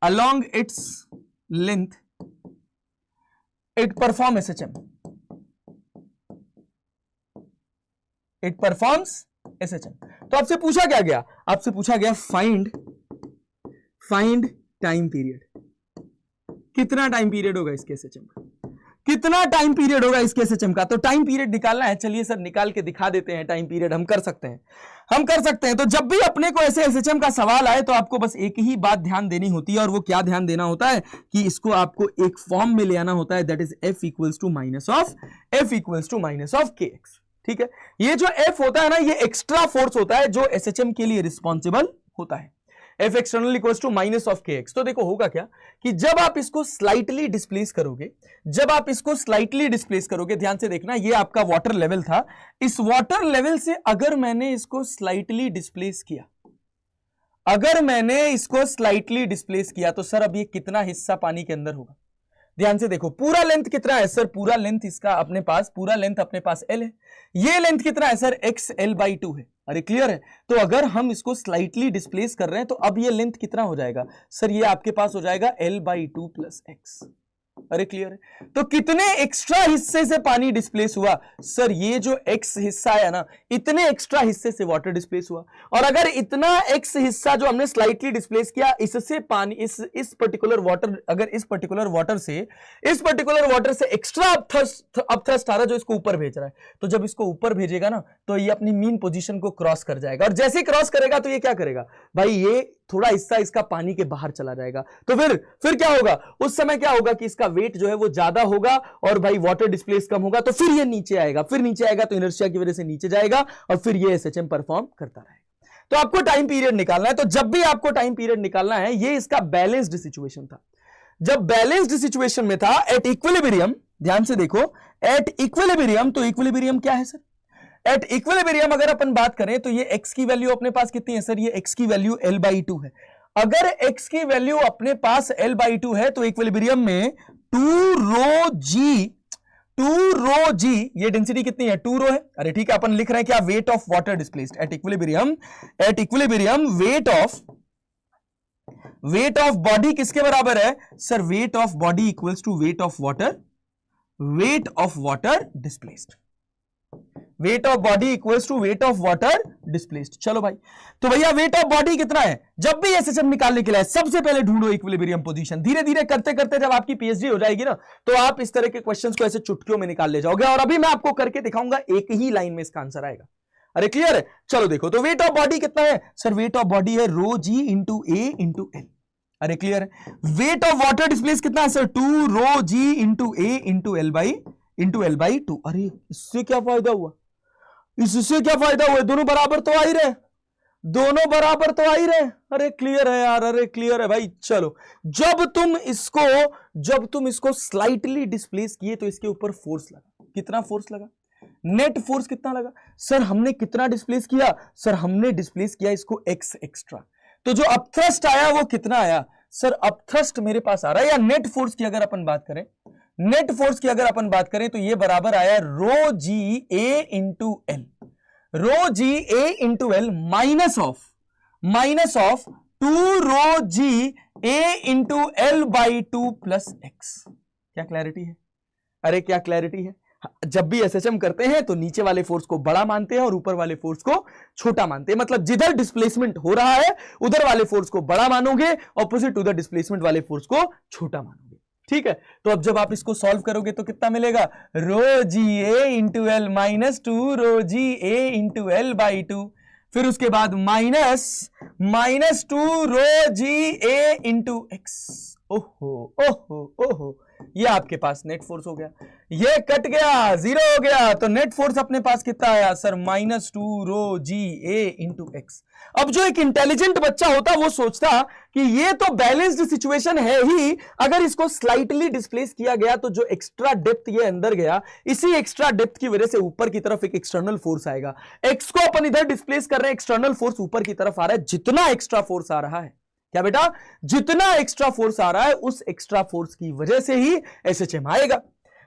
along its length, it performs SHM, तो आपसे पूछा क्या गया? आपसे पूछा गया फाइंड टाइम पीरियड, कितना टाइम पीरियड होगा इसके SHM का, कितना टाइम पीरियड होगा इसके SHM का? तो टाइम पीरियड निकालना है। चलिए सर निकाल के दिखा देते हैं टाइम पीरियड, हम कर सकते हैं। तो जब भी अपने को ऐसे SHM का सवाल आए तो आपको बस एक ही बात ध्यान देनी होती है, और वो क्या ध्यान देना होता है कि इसको आपको एक फॉर्म में ले आना होता है, that is F equals to minus of kx, ठीक है। ये जो F होता है ना, ये एक्स्ट्रा फोर्स होता है जो SHM के लिए रिस्पॉन्सिबल होता है। F external equals to minus of kx। तो देखो होगा क्या कि जब आप इसको स्लाइटली डिस्प्लेस करोगे, ध्यान से देखना, ये आपका वाटर लेवल था, इस वाटर लेवल से अगर मैंने इसको स्लाइटली डिस्प्लेस किया, तो सर अब ये कितना हिस्सा पानी के अंदर होगा? ध्यान से देखो, पूरा लेंथ कितना है सर? पूरा लेंथ इसका अपने पास L है। ये लेंथ कितना है सर? x L/2 है। अरे क्लियर है। तो अगर हम इसको स्लाइटली डिस्प्लेस कर रहे हैं तो अब ये लेंथ कितना हो जाएगा सर, ये आपके पास हो जाएगा L/2 + x। अरे क्लियर है। तो कितने एक्स्ट्रा हिस्से से पानी डिस्प्लेस हुआ सर, ये जो x हिस्सा है ना, इतने एक्स्ट्रा हिस्से से वाटर डिस्प्लेस हुआ। और अगर इतना x हिस्सा जो हमने स्लाइटली डिस्प्लेस किया, इससे पानी इस पर्टिकुलर वाटर, अगर इस पर्टिकुलर वाटर से एक्स्ट्रा अपथ्रस्ट आ रहा है जो इसको ऊपर भेज रहा है, तो जब इसको ऊपर भेजेगा ना तो ये अपनी मीन पोजीशन को क्रॉस कर जाएगा। और जैसे ही क्रॉस करेगा तो ये क्या करेगा भाई, ये थोड़ा हिस्सा इसका पानी के बाहर चला जाएगा। तो फिर क्या होगा, उस समय क्या होगा कि इसका वेट जो है वो ज्यादा होगा और भाई वाटर डिस्प्लेस कम होगा, तो फिर ये नीचे आएगा, तो इनर्शिया की वजह से नीचे जाएगा और फिर ये एसएचएम परफॉर्म करता रहेगा। तो आपको टाइम पीरियड निकालना है। तो जब भी आपको टाइम पीरियड निकालना है, ये इसका बैलेंस्ड सिचुएशन था। जब बैलेंस्ड सिचुएशन में था एट इक्विलिब्रियम, ध्यान से देखो, एट इक्विलिब्रियम, तो इक्विलिब्रियम क्या है सर, एट इक्विलिब्रियम अगर अपन बात करें तो ये x की वैल्यू अपने पास कितनी है सर, ये x की वैल्यू L/2 है। अगर x की वैल्यू अपने पास L/2 है तो इक्विलिब्रियम में 2ρg, ये डेंसिटी कितनी है, 2ρ है। अरे ठीक है, अपन लिख रहे हैं क्या, weight of water displaced at equilibrium. Weight of body किसके बराबर है sir, weight of body equals to weight of water displaced. Weight of body equals to weight of water displaced. चलो भाई, तो भैया वेट ऑफ बॉडी कितना है, जब भी एसएचएम निकालने के लिए सबसे पहले ढूंढो इक्विलिब्रियम पोजीशन। धीरे धीरे करते करते जब आपकी पीएचडी हो जाएगी ना, तो आप इस तरह के क्वेश्चंस को ऐसे चुटकियों में निकाल ले जाओगे। और अभी मैं आपको करके दिखाऊंगा, एक ही लाइन में इसका आंसर आएगा। अरे क्लियर है। चलो देखो, तो वेट ऑफ बॉडी कितना है सर, वेट ऑफ बॉडी है ρg × a × l। अरे क्लियर है। वेट ऑफ वाटर डिस्प्लेस कितना है सर, 2ρg × a × L/2। अरे इससे क्या फायदा हुआ, इससे क्या फायदा हुआ, दोनों बराबर तो आ ही रहे, अरे क्लियर है यार, अरे क्लियर है भाई। चलो, जब तुम इसको स्लाइटली डिस्प्लेस किए तो इसके ऊपर फोर्स लगा, कितना फोर्स लगा, नेट फोर्स कितना लगा सर, हमने कितना डिस्प्लेस किया सर, हमने डिस्प्लेस किया इसको x एक्स्ट्रा। तो जो अपथ्रस्ट आया वो कितना आया सर, अपथ्रस्ट मेरे पास आ रहा है, या नेट फोर्स की अगर अपन बात करें, तो ये बराबर आया ρg a × L minus of 2ρg a × L/2 + x। क्या क्लैरिटी है, अरे क्या क्लैरिटी है। जब भी एसएचएम करते हैं तो नीचे वाले फोर्स को बड़ा मानते हैं और ऊपर वाले फोर्स को छोटा मानते हैं। मतलब जिधर डिस्प्लेसमेंट हो रहा है उधर वाले फोर्स को बड़ा मानोगे, ऑपोजिट उधर डिस्प्लेसमेंट वाले फोर्स को छोटा मानोगे। ठीक है, तो अब जब आप इसको सॉल्व करोगे तो कितना मिलेगा, ρg a × L minus 2ρg a × L/2, फिर उसके बाद माइनस 2ρg a × x। ओहो, ये आपके पास नेट फोर्स हो गया, ये कट गया, जीरो हो गया। तो नेट फोर्स अपने पास कितना आया sir, minus 2ρg a × x। अब जो एक इंटेलिजेंट बच्चा होता वो सोचता कि ये तो बैलेंस्ड सिचुएशन है ही, अगर इसको स्लाइटली डिस्प्लेस किया गया तो जो एक्स्ट्रा डेप्थ ये अंदर गया, इसी एक्स्ट्रा डेप्थ की वजह से ऊपर की तरफ एक एक्सटर्नल फोर्स आएगा। एक्स को अपन इधर डिस्प्लेस कर रहे हैं, एक्सटर्नल फोर्स ऊपर की तरफ आ रहा है। जितना एक्स्ट्रा फोर्स आ रहा है, क्या बेटा, जितना एक्स्ट्रा फोर्स आ रहा है उस एक्स्ट्रा फोर्स की वजह से ही एसएचएम आएगा।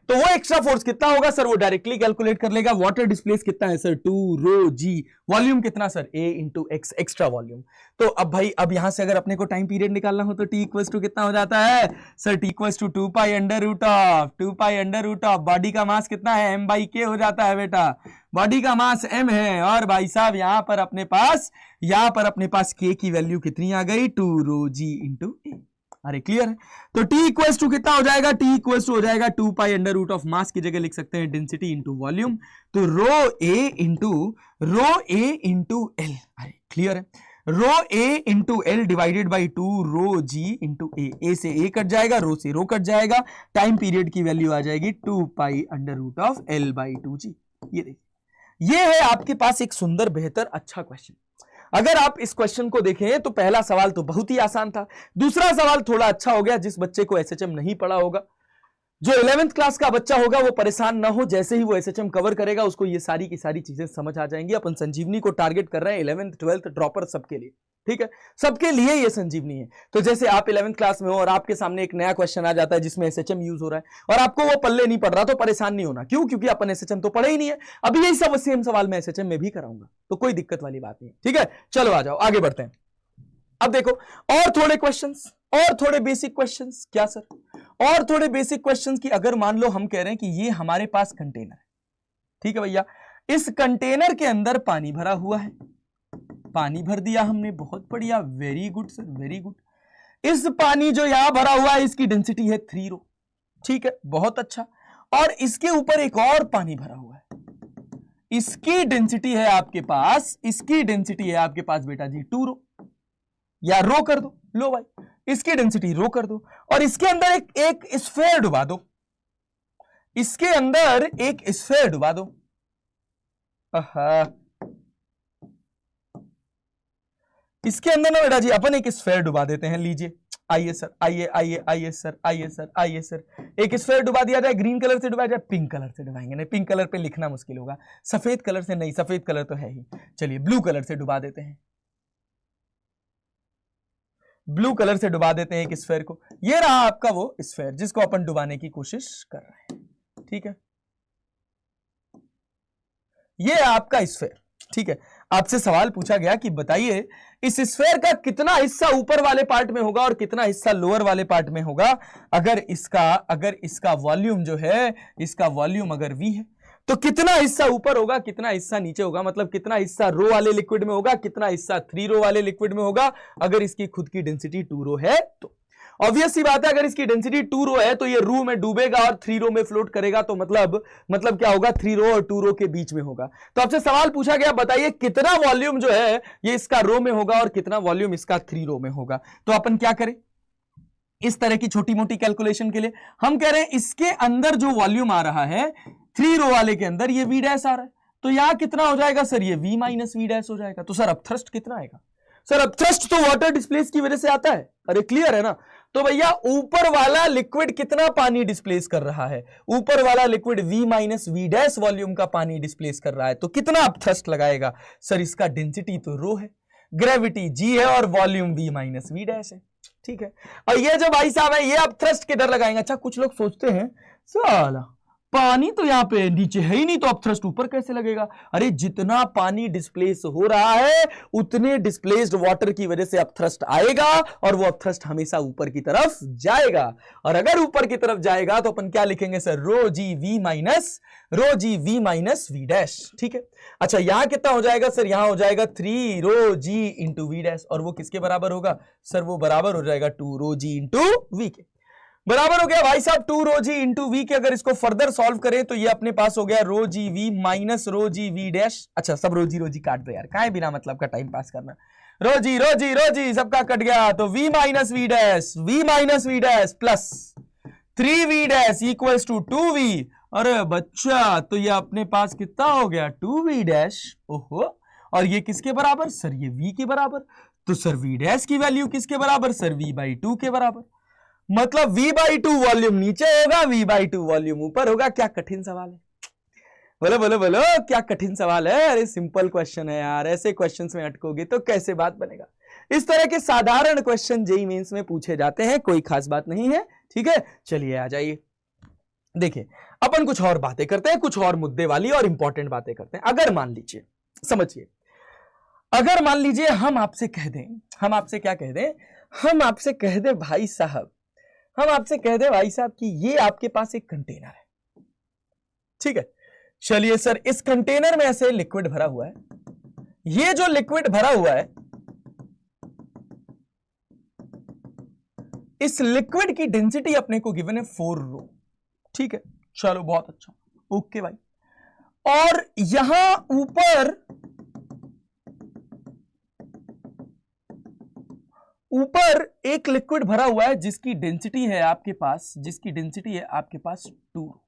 तो वो एक्स्ट्रा फोर्स कितना होगा सर, वो डायरेक्टली कैलकुलेट कर लेगा। वाटर डिस्प्लेस कितना है सर, 2ρg, वॉल्यूम कितना sir, a × x, extra volume. तो अब भाई, अब यहां से अगर अपने को टाइम पीरियड निकालना हो तो t = कितना हो जाता है सर, t = 2π√, बॉडी का मास कितना है, m/k हो जाता है बेटा, बॉडी का मास m है। और भाई साहब यहां पर अपने पास k की वैल्यू कितनी आ गई, 2ρg × a। अरे क्लियर है। तो t = कितना हो जाएगा, t = हो जाएगा 2π√, मास की जगह लिख सकते हैं डेंसिटी इंटू वॉल्यूम, तो ρa × L। अरे क्लियर है, ρa × L divided by 2ρg × a से a कट जाएगा, रो से रो कट जाएगा, टाइम पीरियड की वैल्यू आ जाएगी 2π√L/2g। ये देखिए, ये है आपके पास एक सुंदर, बेहतर, अच्छा क्वेश्चन। अगर आप इस क्वेश्चन को देखें तो पहला सवाल तो बहुत ही आसान था, दूसरा सवाल थोड़ा अच्छा हो गया जिस बच्चे को एसएचएम नहीं पढ़ा होगा। जो 11th क्लास का बच्चा होगा वो परेशान ना हो, जैसे ही वो एसएचएम कवर करेगा उसको ये सारी की सारी चीजें समझ आ जाएंगी। अपन संजीवनी को टारगेट कर रहे हैं 11th 12th ड्रॉपर सबके लिए, ठीक है, सबके लिए ये संजीवनी है। तो जैसे आप 11th क्लास में हो और आपके सामने एक नया क्वेश्चन आ जाता है जिसमें एसएचएम यूज हो रहा है और आपको वो पल्ले नहीं पड़ रहा, तो परेशान नहीं होना। क्यों? क्योंकि अपन एसएचएम तो पढ़े ही नहीं है। अभी यही सब सेम सवाल मैं एसएचएम में भी कराऊंगा, तो कोई दिक्कत वाली बात नहीं, ठीक है। चलो आ जाओ आगे बढ़ते हैं। अब देखो और थोड़े क्वेश्चंस और थोड़े बेसिक क्वेश्चंस। क्या सर? और थोड़े बेसिक क्वेश्चंस की अगर मान लो हम कह रहे हैं कि ये हमारे पास कंटेनर है, ठीक है भैया, इस कंटेनर के अंदर पानी भरा हुआ है, पानी भर दिया हमने, बहुत बढ़िया, very good sir, very good. इस पानी जो यहां भरा हुआ है इसकी डेंसिटी है 3 रो, ठीक है, बहुत अच्छा। और इसके ऊपर एक और पानी भरा हुआ है, इसकी डेंसिटी है आपके पास, इसकी डेंसिटी है आपके पास बेटा जी 2 रो, या रो कर दो, लो भाई, इसकी डेंसिटी रो कर दो। और इसके अंदर एक स्फेयर डुबा दो, इसके अंदर एक स्फेयर डुबा दो। इसके अंदर ना बेटा जी अपन एक स्फेयर डुबा देते हैं, लीजिए, आइए सर, आइए आइए आइए सर, आइए सर, आइए सर। एक स्फेयर डुबा दिया जाए, ग्रीन कलर से डुबाया जाए, पिंक कलर से डुबाएंगे, नहीं पिंक कलर पे लिखना मुश्किल होगा, सफेद कलर से नहीं, सफेद कलर तो है ही, चलिए ब्लू कलर से डुबा देते हैं, ब्लू कलर से डुबा देते हैं एक स्फेयर को। ये रहा आपका वो स्फेयर जिसको अपन डुबाने की कोशिश कर रहे हैं, ठीक है, ये है आपका स्फेयर, ठीक है। आपसे सवाल पूछा गया कि बताइए इस स्फेयर का कितना हिस्सा ऊपर वाले पार्ट में होगा और कितना हिस्सा लोअर वाले पार्ट में होगा। अगर इसका वॉल्यूम जो है, इसका वॉल्यूम अगर V है तो कितना हिस्सा ऊपर होगा, कितना हिस्सा नीचे होगा, मतलब कितना हिस्सा रो वाले लिक्विड में होगा, कितना हिस्सा 3 रो वाले लिक्विड में होगा। अगर इसकी खुद की डेंसिटी 2 रो है तो ऑब्वियस सी बात है, अगर इसकी डेंसिटी 2 रो है तो ये रो में डूबेगा और 3 रो में फ्लोट करेगा, तो मतलब क्या होगा, 3 रो और 2 रो के बीच में होगा। तो आपसे सवाल पूछा गया, बताइए कितना वॉल्यूम जो है ये इसका रो में होगा और कितना वॉल्यूम इसका 3 रो में होगा। तो अपन क्या करें, इस तरह की छोटी मोटी कैलकुलेशन के लिए हम कह रहे हैं इसके अंदर जो वॉल्यूम आ रहा है 3 रो वाले के अंदर, ये V डैश आ रहा है, तो यहां कितना हो जाएगा सर, ये V माइनस V डैश हो जाएगा। तो सर अब थ्रस्ट कितना आएगा? सर अब थ्रस्ट तो वाटर डिस्प्लेस की वजह से आता है, अरे क्लियर है ना। तो भैया ऊपर वाला लिक्विड कितना पानी डिस्प्लेस कर रहा है, ऊपर वाला liquid V minus V dash volume का पानी डिस्प्लेस कर रहा है, तो कितना अब थ्रस्ट लगाएगा? सर इसका डेंसिटी तो रो है, ग्रेविटी G है और volume V minus V dash है, ठीक है। और ये जो भाई साहब है ये अब थ्रस्ट किधर लगाएंगे? अच्छा कुछ लोग सोचते हैं साला पानी तो यहां पे नीचे है ही नहीं, तो अब थ्रस्ट ऊपर कैसे लगेगा? अरे जितना पानी डिस्प्लेस हो रहा है उतने डिस्प्लेस्ड वाटर की वजह से अब थ्रस्ट आएगा और वो अब थ्रस्ट हमेशा ऊपर की तरफ जाएगा। और अगर ऊपर की तरफ जाएगा तो अपन क्या लिखेंगे सर, रो जी वी माइनस वी डैश, ठीक है। अच्छा यहां कितना हो जाएगा सर, यहां हो जाएगा 3 रो जी इंटू वी डैश, और वो किसके बराबर होगा सर, वो बराबर हो जाएगा 2 रो जी इंटू वी के बराबर हो गया भाई साहब 2 रो जी इंटू वी के। अगर इसको फर्दर सॉल्व करें तो ये अपने पास हो गया रो जी वी माइनस रो जी वी डैश। अच्छा सब रोजी काट दो यार, काहे बिना मतलब का टाइम पास करना, रो जी सबका कट गया, तो v minus V dash plus 3v dash equals to 2v। अरे बच्चा तो ये अपने पास कितना हो गया 2v डैश, ओहो, और ये किसके बराबर सर, ये v के बराबर। तो सर v डैश की वैल्यू किसके बराबर सर, v/2 के बराबर। मतलब v/2 वॉल्यूम नीचे होगा, v/2 वॉल्यूम ऊपर होगा। क्या कठिन सवाल है, बोलो बोलो बोलो, क्या कठिन सवाल है? अरे सिंपल क्वेश्चन है यार, ऐसे क्वेश्चंस में अटकोगे तो कैसे बात बनेगा। इस तरह के साधारण क्वेश्चन जेईई मेंस में पूछे जाते हैं, कोई खास बात नहीं है, ठीक है। चलिए आ जाइए, देखिए अपन कुछ और बातें करते हैं, कुछ और मुद्दे वाली और इंपॉर्टेंट बातें करते हैं। अगर मान लीजिए, समझिए, अगर मान लीजिए हम आपसे कह दें, हम आपसे क्या कह दें, हम आपसे कह दें भाई साहब, हम आपसे कह दें भाई साहब कि ये आपके पास एक कंटेनर है, ठीक है। चलिए सर इस कंटेनर में ऐसे लिक्विड भरा हुआ है, ये जो लिक्विड भरा हुआ है इस लिक्विड की डेंसिटी अपने को गिवन है 4 रो, ठीक है। चलो बहुत अच्छा, ओके भाई। और यहां ऊपर एक लिक्विड भरा हुआ है जिसकी डेंसिटी है आपके पास, 2 रो,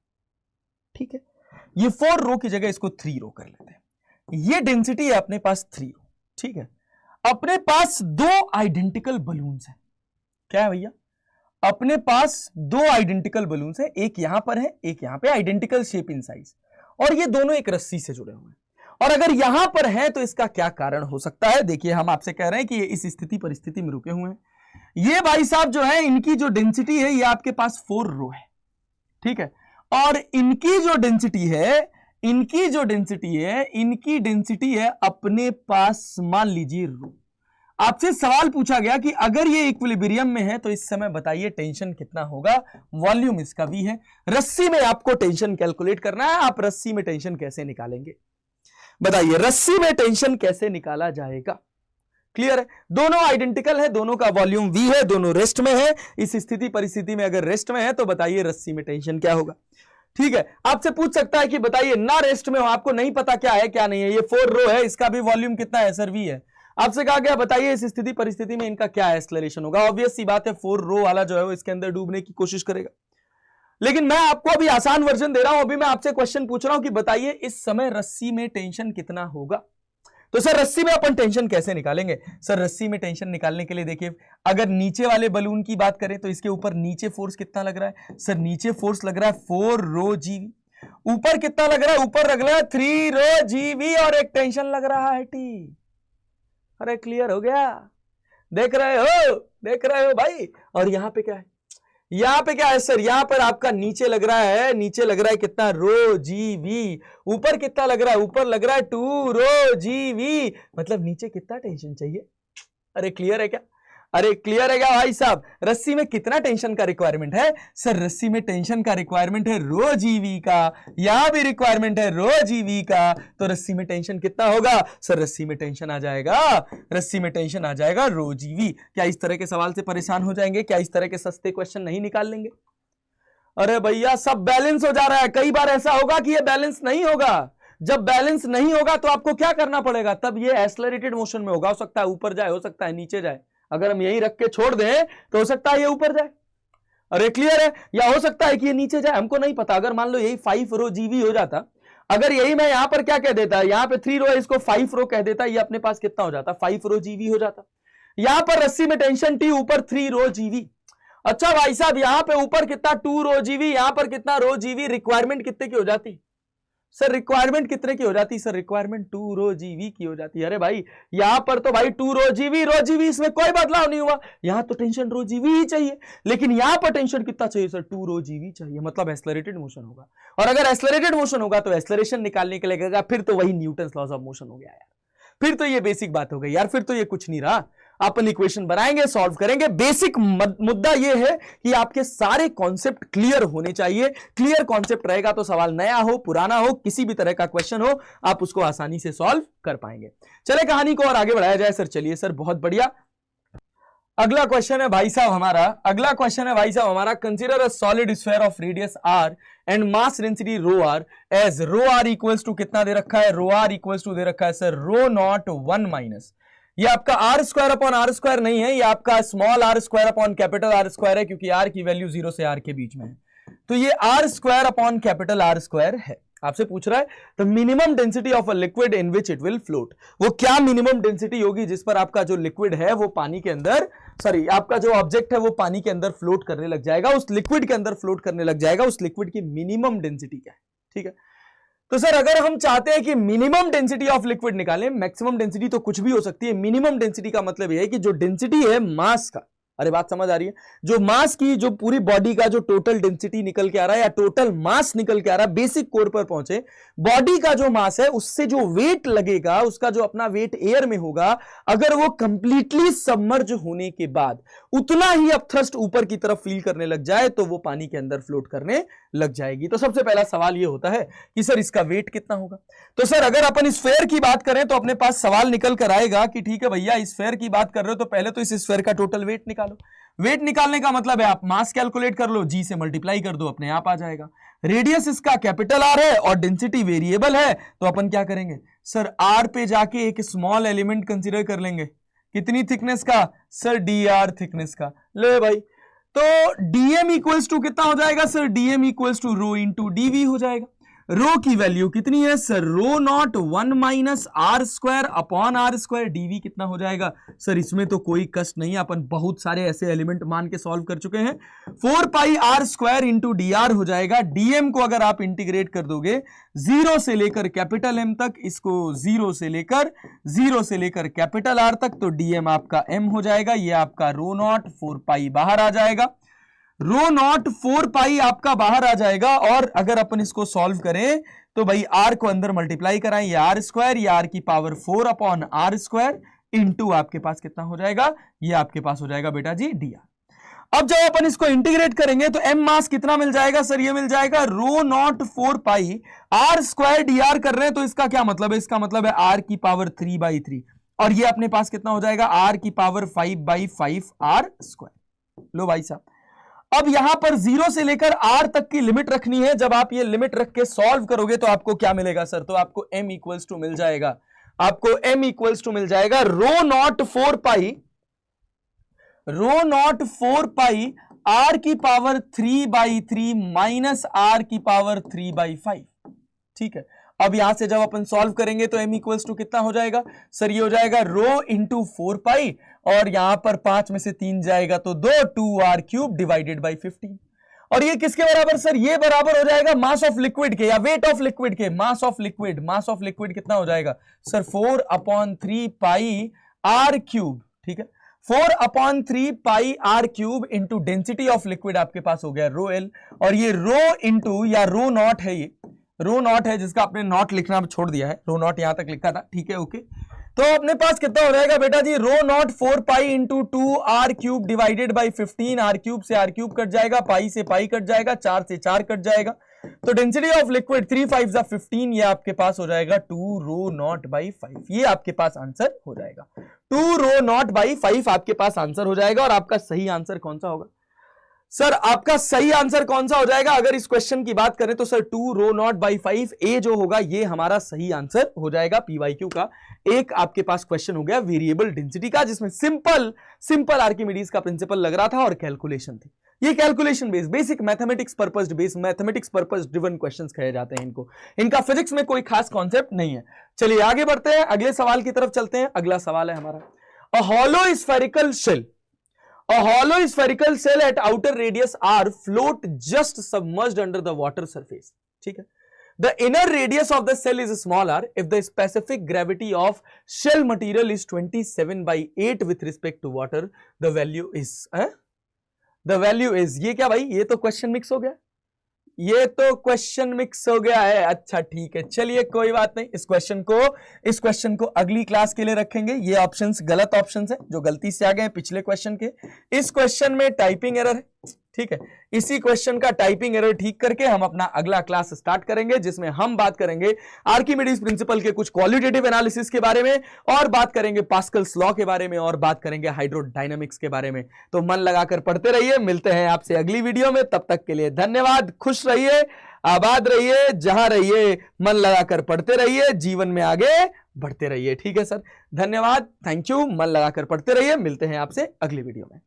ठीक है। ये 4 रो की जगह इसको 3 रो कर लेते हैं। ये डेंसिटी है अपने पास 3 रो, ठीक है। अपने पास 2 आइडेंटिकल बलून्स हैं, क्या है भैया, अपने पास दो आइडेंटिकल बलून्स है, एक यहां पर है, एक यहां पे, आइडेंटिकल शेप इन साइज, और ये दोनों एक रस्सी से जुड़े हुए हैं। और अगर यहां पर है तो इसका क्या कारण हो सकता है? देखिए, हम आपसे कह रहे हैं कि ये इस स्थिति परिस्थिति में रुके हुए हैं। ये भाई साहब जो है, इनकी जो डेंसिटी है, ये आपके पास 4 रो है, ठीक है, और इनकी जो डेंसिटी है, इनकी डेंसिटी है अपने पास, मान लीजिए रो। आपसे सवाल पूछा गया कि अगर ये इक्विलिब्रियम में है तो इस समय बताइए टेंशन कितना होगा? वॉल्यूम इसका V है। रस्सी में आपको टेंशन कैलकुलेट करना है। आप रस्सी में टेंशन कैसे निकालेंगे? बताइए, रस्सी में टेंशन कैसे निकाला जाएगा? क्लियर है? दोनों आइडेंटिकल है, दोनों का वॉल्यूम V है, दोनों रेस्ट में है। इस स्थिति परिस्थिति में अगर रेस्ट में है तो बताइए रस्सी में टेंशन क्या होगा? ठीक है, आपसे पूछ सकता है कि बताइए ना रेस्ट में हो, आपको नहीं पता क्या है क्या नहीं है, ये 4 रो है, इसका भी वॉल्यूम कितना है सर? V है। आपसे कहा गया बताइए इस स्थिति परिस्थिति में इनका क्या एक्सेलरेशन होगा? ऑब्वियस सी बात है, 4 रो वाला जो है वो इसके अंदर डूबने की कोशिश करेगा। लेकिन मैं आपको अभी आसान वर्जन दे रहा हूं। अभी मैं आपसे क्वेश्चन पूछ रहा हूं कि बताइए इस समय रस्सी में टेंशन कितना होगा? तो सर रस्सी में अपन टेंशन कैसे निकालेंगे? सर रस्सी में टेंशन निकालने के लिए देखिए, अगर नीचे वाले बलून की बात करें तो इसके ऊपर नीचे फोर्स कितना लग रहा है? सर नीचे फोर्स लग रहा है 4 रो जीवी। ऊपर कितना लग रहा है? ऊपर लग रहा है 3 रो जीवी, और एक टेंशन लग रहा है T। अरे क्लियर हो गया? देख रहे हो भाई? और यहां पे क्या है? यहां पे क्या है सर? यहां पर आपका नीचे लग रहा है कितना? रो जीवी। ऊपर कितना लग रहा है? ऊपर लग रहा है 2 रो जीवी। मतलब नीचे कितना टेंशन चाहिए? अरे क्लियर है क्या? अरे क्लियर है क्या भाई साहब? रस्सी में कितना टेंशन का रिक्वायरमेंट है? सर रस्सी में टेंशन का रिक्वायरमेंट है रो जीवी का, यहां भी रिक्वायरमेंट है रो जीवी का। तो रस्सी में टेंशन कितना होगा? सर रस्सी में टेंशन आ जाएगा रो जीवी। क्या इस तरह के सवाल से परेशान हो जाएंगे? क्या इस तरह के सस्ते क्वेश्चन नहीं निकाल लेंगे? अरे भैया सब बैलेंस हो जा रहा है। कई बार ऐसा होगा कि ये बैलेंस नहीं होगा। जब बैलेंस नहीं होगा तो आपको क्या करना पड़ेगा? तब ये एक्सेलरेटेड मोशन में होगा। हो सकता है ऊपर जाए, हो सकता है नीचे जाए। अगर हम यही रख के छोड़ दें तो हो सकता है ये ऊपर जाए। अरे क्लियर है? या हो सकता है कि ये नीचे जाए, हमको नहीं पता। अगर मान लो यही 5 रो जीवी हो जाता, अगर यही मैं यहां पर क्या कह देता, यहां पे 3 रो है, इसको 5 रो कह देता, ये अपने पास कितना हो जाता? 5 रो जीवी हो जाता। यहां पर रस्सी में टेंशन T, ऊपर 3 रो जीवी। अच्छा भाई साहब, यहां पे ऊपर कितना? 2 रो जीवी, यहां पर कितना? रो जीवी। रिक्वायरमेंट कितने की हो जाती? सर रिक्वायरमेंट कितने की हो जाती? सर रिक्वायरमेंट 2 रो जीवी की हो जाती है। अरे भाई यहां पर तो भाई 2 रो जीवी, इसमें कोई बदलाव नहीं हुआ। यहां तो टेंशन रो जीवी ही चाहिए, लेकिन यहां पर टेंशन कितना चाहिए सर? 2 रो जीवी चाहिए। मतलब एक्सेलरेटेड मोशन होगा, और अगर एक्सेलरेटेड मोशन होगा तो एक्सेलरेशन निकालने के लिए फिर तो वही न्यूटन्स लॉज ऑफ मोशन हो गया यार। फिर तो ये बेसिक बात हो गई यार, फिर तो ये कुछ नहीं रहा। अपन इक्वेशन बनाएंगे, सॉल्व करेंगे। बेसिक मुद्दा ये है कि आपके सारे कॉन्सेप्ट क्लियर होने चाहिए। क्लियर कॉन्सेप्ट रहेगा तो सवाल नया हो पुराना हो, किसी भी तरह का क्वेश्चन हो, आप उसको आसानी से सॉल्व कर पाएंगे। चले कहानी को और आगे बढ़ाया जाए सर। चलिए सर, बहुत बढ़िया। अगला क्वेश्चन है भाई साहब हमारा, consider a solid sphere of radius r and mass density rho R as rho R equals to कितना दे रखा है? रो आर इक्वल्स टू दे रखा है सर रो नॉट 1 माइनस, ये आपका R square upon R square नहीं है, ये आपका small R square upon capital R square है, क्योंकि आर की वैल्यू 0 से आर के बीच में है। तो ये R square upon capital R square है। आपसे पूछ रहा है the minimum density of a liquid in which it will float. वो क्या मिनिमम डेंसिटी होगी जिस पर आपका जो लिक्विड है वो पानी के अंदर, सॉरी आपका जो ऑब्जेक्ट है वो पानी के अंदर फ्लोट करने लग जाएगा, उस लिक्विड के अंदर फ्लोट करने लग जाएगा। उस लिक्विड की मिनिमम डेंसिटी क्या है? ठीक है, तो सर अगर हम चाहते हैं कि मिनिमम डेंसिटी ऑफ लिक्विड निकालें, मैक्सिमम डेंसिटी तो कुछ भी हो सकती है, मिनिमम डेंसिटी का मतलब यह है कि जो डेंसिटी है मास का, अरे बात समझ आ रही है, जो मास की, जो पूरी बॉडी का जो टोटल डेंसिटी निकल के आ रहा है या टोटल मास निकल के आ रहा है, बेसिक कोर पर पहुंचे, बॉडी का जो मास है उससे जो वेट लगेगा, उसका जो अपना वेट एयर में होगा, अगर वो कंप्लीटली सबमर्ज होने के बाद उतना ही अपथ्रस्ट ऊपर की तरफ फील करने लग जाए तो वो पानी के अंदर फ्लोट करने लग जाएगी। तो सबसे पहला सवाल ये होता है कि सर इसका वेट कितना होगा। तो सर अगर अपन स्फीयर की बात करें तो अपने पास सवाल निकल कर आएगा कि ठीक है भैया स्फीयर की बात कर रहे हो तो पहले तो इस स्फीयर का टोटल वेट निकालो। वेट निकालने का मतलब है आप मास कैलकुलेट कर लो, जी से मल्टीप्लाई कर दो, अपने आप आ जाएगा। रेडियस इसका कैपिटल आर है और डेंसिटी वेरिएबल है, तो अपन क्या करेंगे सर आर पे जाके एक स्मॉल एलिमेंट कंसीडर कर लेंगे। कितनी थिकनेस का सर? डी आर थिकनेस का। ले भाई, तो डीएम इक्वल्स टू कितना हो जाएगा sir? DM equals to rho into DV हो जाएगा। रो की वैल्यू कितनी है sir? Rho naught 1 minus R square upon R square DV कितना हो जाएगा सर? इसमें तो कोई कष्ट नहीं है, अपन बहुत सारे ऐसे एलिमेंट मान के सॉल्व कर चुके हैं। 4 pi r square into d r हो जाएगा। डीएम को अगर आप इंटीग्रेट कर दोगे 0 से लेकर कैपिटल एम तक, इसको 0 से लेकर कैपिटल आर तक, तो डीएम आपका एम हो जाएगा। ये आपका रो नॉट 4 पाई बाहर आ जाएगा। रो नॉट 4 पाई आपका बाहर आ जाएगा। और अगर अपन इसको सॉल्व करें तो भाई आर को अंदर मल्टीप्लाई कराएं, ये आर स्क्वायर, ये आर की power 4 upon R square into आपके पास कितना हो जाएगा? ये आपके पास हो जाएगा बेटा जी डी आर। अब जब अपन इसको इंटीग्रेट करेंगे तो एम मास कितना मिल जाएगा सर? ये मिल जाएगा rho naught 4 pi r square d r कर रहे हैं, तो इसका क्या मतलब है? इसका मतलब है आर की पावर 3/3, और ये अपने पास कितना हो जाएगा? आर की पावर 5/5 आर स्क्वायर। लो भाई साहब, अब यहां पर 0 से लेकर r तक की लिमिट रखनी है। जब आप ये लिमिट रख के सॉल्व करोगे तो आपको क्या मिलेगा सर? तो आपको m इक्वल्स टू मिल जाएगा, आपको m इक्वल्स टू मिल जाएगा रो नॉट 4 पाई r की पावर 3/3 माइनस r की पावर 3/5। ठीक है, अब यहां से जब अपन सॉल्व करेंगे तो m इक्वल्स टू कितना हो जाएगा सर? ये हो जाएगा रो इंटू 4 पाई, और यहां पर 5 में से 3 जाएगा तो 2r क्यूब डिवाइडेड बाई 15। और ये किसके बराबर सर? ये बराबर हो जाएगा मास ऑफ लिक्विड के या वेट ऑफ लिक्विड के। मास ऑफ लिक्विड कितना हो जाएगा सर? 4/3 pi r cube. ठीक है, 4/3 pi r cube into density of liquid आपके पास हो गया रो एल, और ये रो इंटू या रो नॉट है, ये रो नॉट है जिसका आपने नॉट लिखना छोड़ दिया है, रो नॉट यहां तक लिखा था। ठीक है, ओके, तो अपने पास कितना हो जाएगा बेटा जी? Rho naught 4 pi into 2 r cube divided by 15। R cube से आर क्यूब कट जाएगा, पाई से पाई कट जाएगा, 4 से 4 कट जाएगा, तो डेंसिटी ऑफ लिक्विड 3 5 जा 15, ये आपके पास हो जाएगा 2 रो नॉट बाई 5। ये आपके पास आंसर हो जाएगा 2 रो नॉट बाई 5 आपके पास आंसर हो जाएगा। और आपका सही आंसर कौन सा होगा सर? आपका सही आंसर कौन सा हो जाएगा अगर इस क्वेश्चन की बात करें तो सर 2 रो नॉट बाई 5 ए जो होगा ये हमारा सही आंसर हो जाएगा पीवाईक्यू का। एक आपके पास क्वेश्चन हो गया वेरिएबल डेंसिटी का, जिसमें सिंपल आर्किमिडीज का प्रिंसिपल लग रहा था और कैलकुलेशन थी। ये calculation based basic mathematics purpose driven questions कहे जाते हैं इनको। इनका फिजिक्स में कोई खास कॉन्सेप्ट नहीं है। चलिए आगे बढ़ते हैं, अगले सवाल की तरफ चलते हैं। अगला सवाल है हमारा, अ hollow spherical shell at outer radius r float just submerged under the water surface. ठीक है, the inner radius of the shell is smaller if the specific gravity of shell material is 27/8 with respect to water. The value is ये क्या भाई? ये तो question mix हो गया, ये तो क्वेश्चन मिक्स हो गया है। अच्छा ठीक है, चलिए कोई बात नहीं, इस क्वेश्चन को अगली क्लास के लिए रखेंगे। ये ऑप्शंस गलत ऑप्शंस हैं जो गलती से आ गए हैं पिछले क्वेश्चन के। इस क्वेश्चन में टाइपिंग एरर है, ठीक है, इसी क्वेश्चन का टाइपिंग एरर ठीक करके हम अपना अगला क्लास स्टार्ट करेंगे, जिसमें हम बात करेंगे आर्किमिडीज प्रिंसिपल के कुछ क्वालिटेटिव एनालिसिस के बारे में, और बात करेंगे पास्कल्स लॉ के बारे में, और बात करेंगे हाइड्रोडायनामिक्स के बारे में। तो मन लगाकर पढ़ते रहिए, मिलते हैं आपसे अगली वीडियो में। तब तक के लिए धन्यवाद, खुश रहिए, आबाद रहिए, जहां रहिए मन लगाकर पढ़ते रहिए, जीवन में आगे बढ़ते रहिए। ठीक है सर, धन्यवाद, थैंक यू, मन लगाकर पढ़ते रहिए, मिलते हैं आपसे अगली वीडियो में।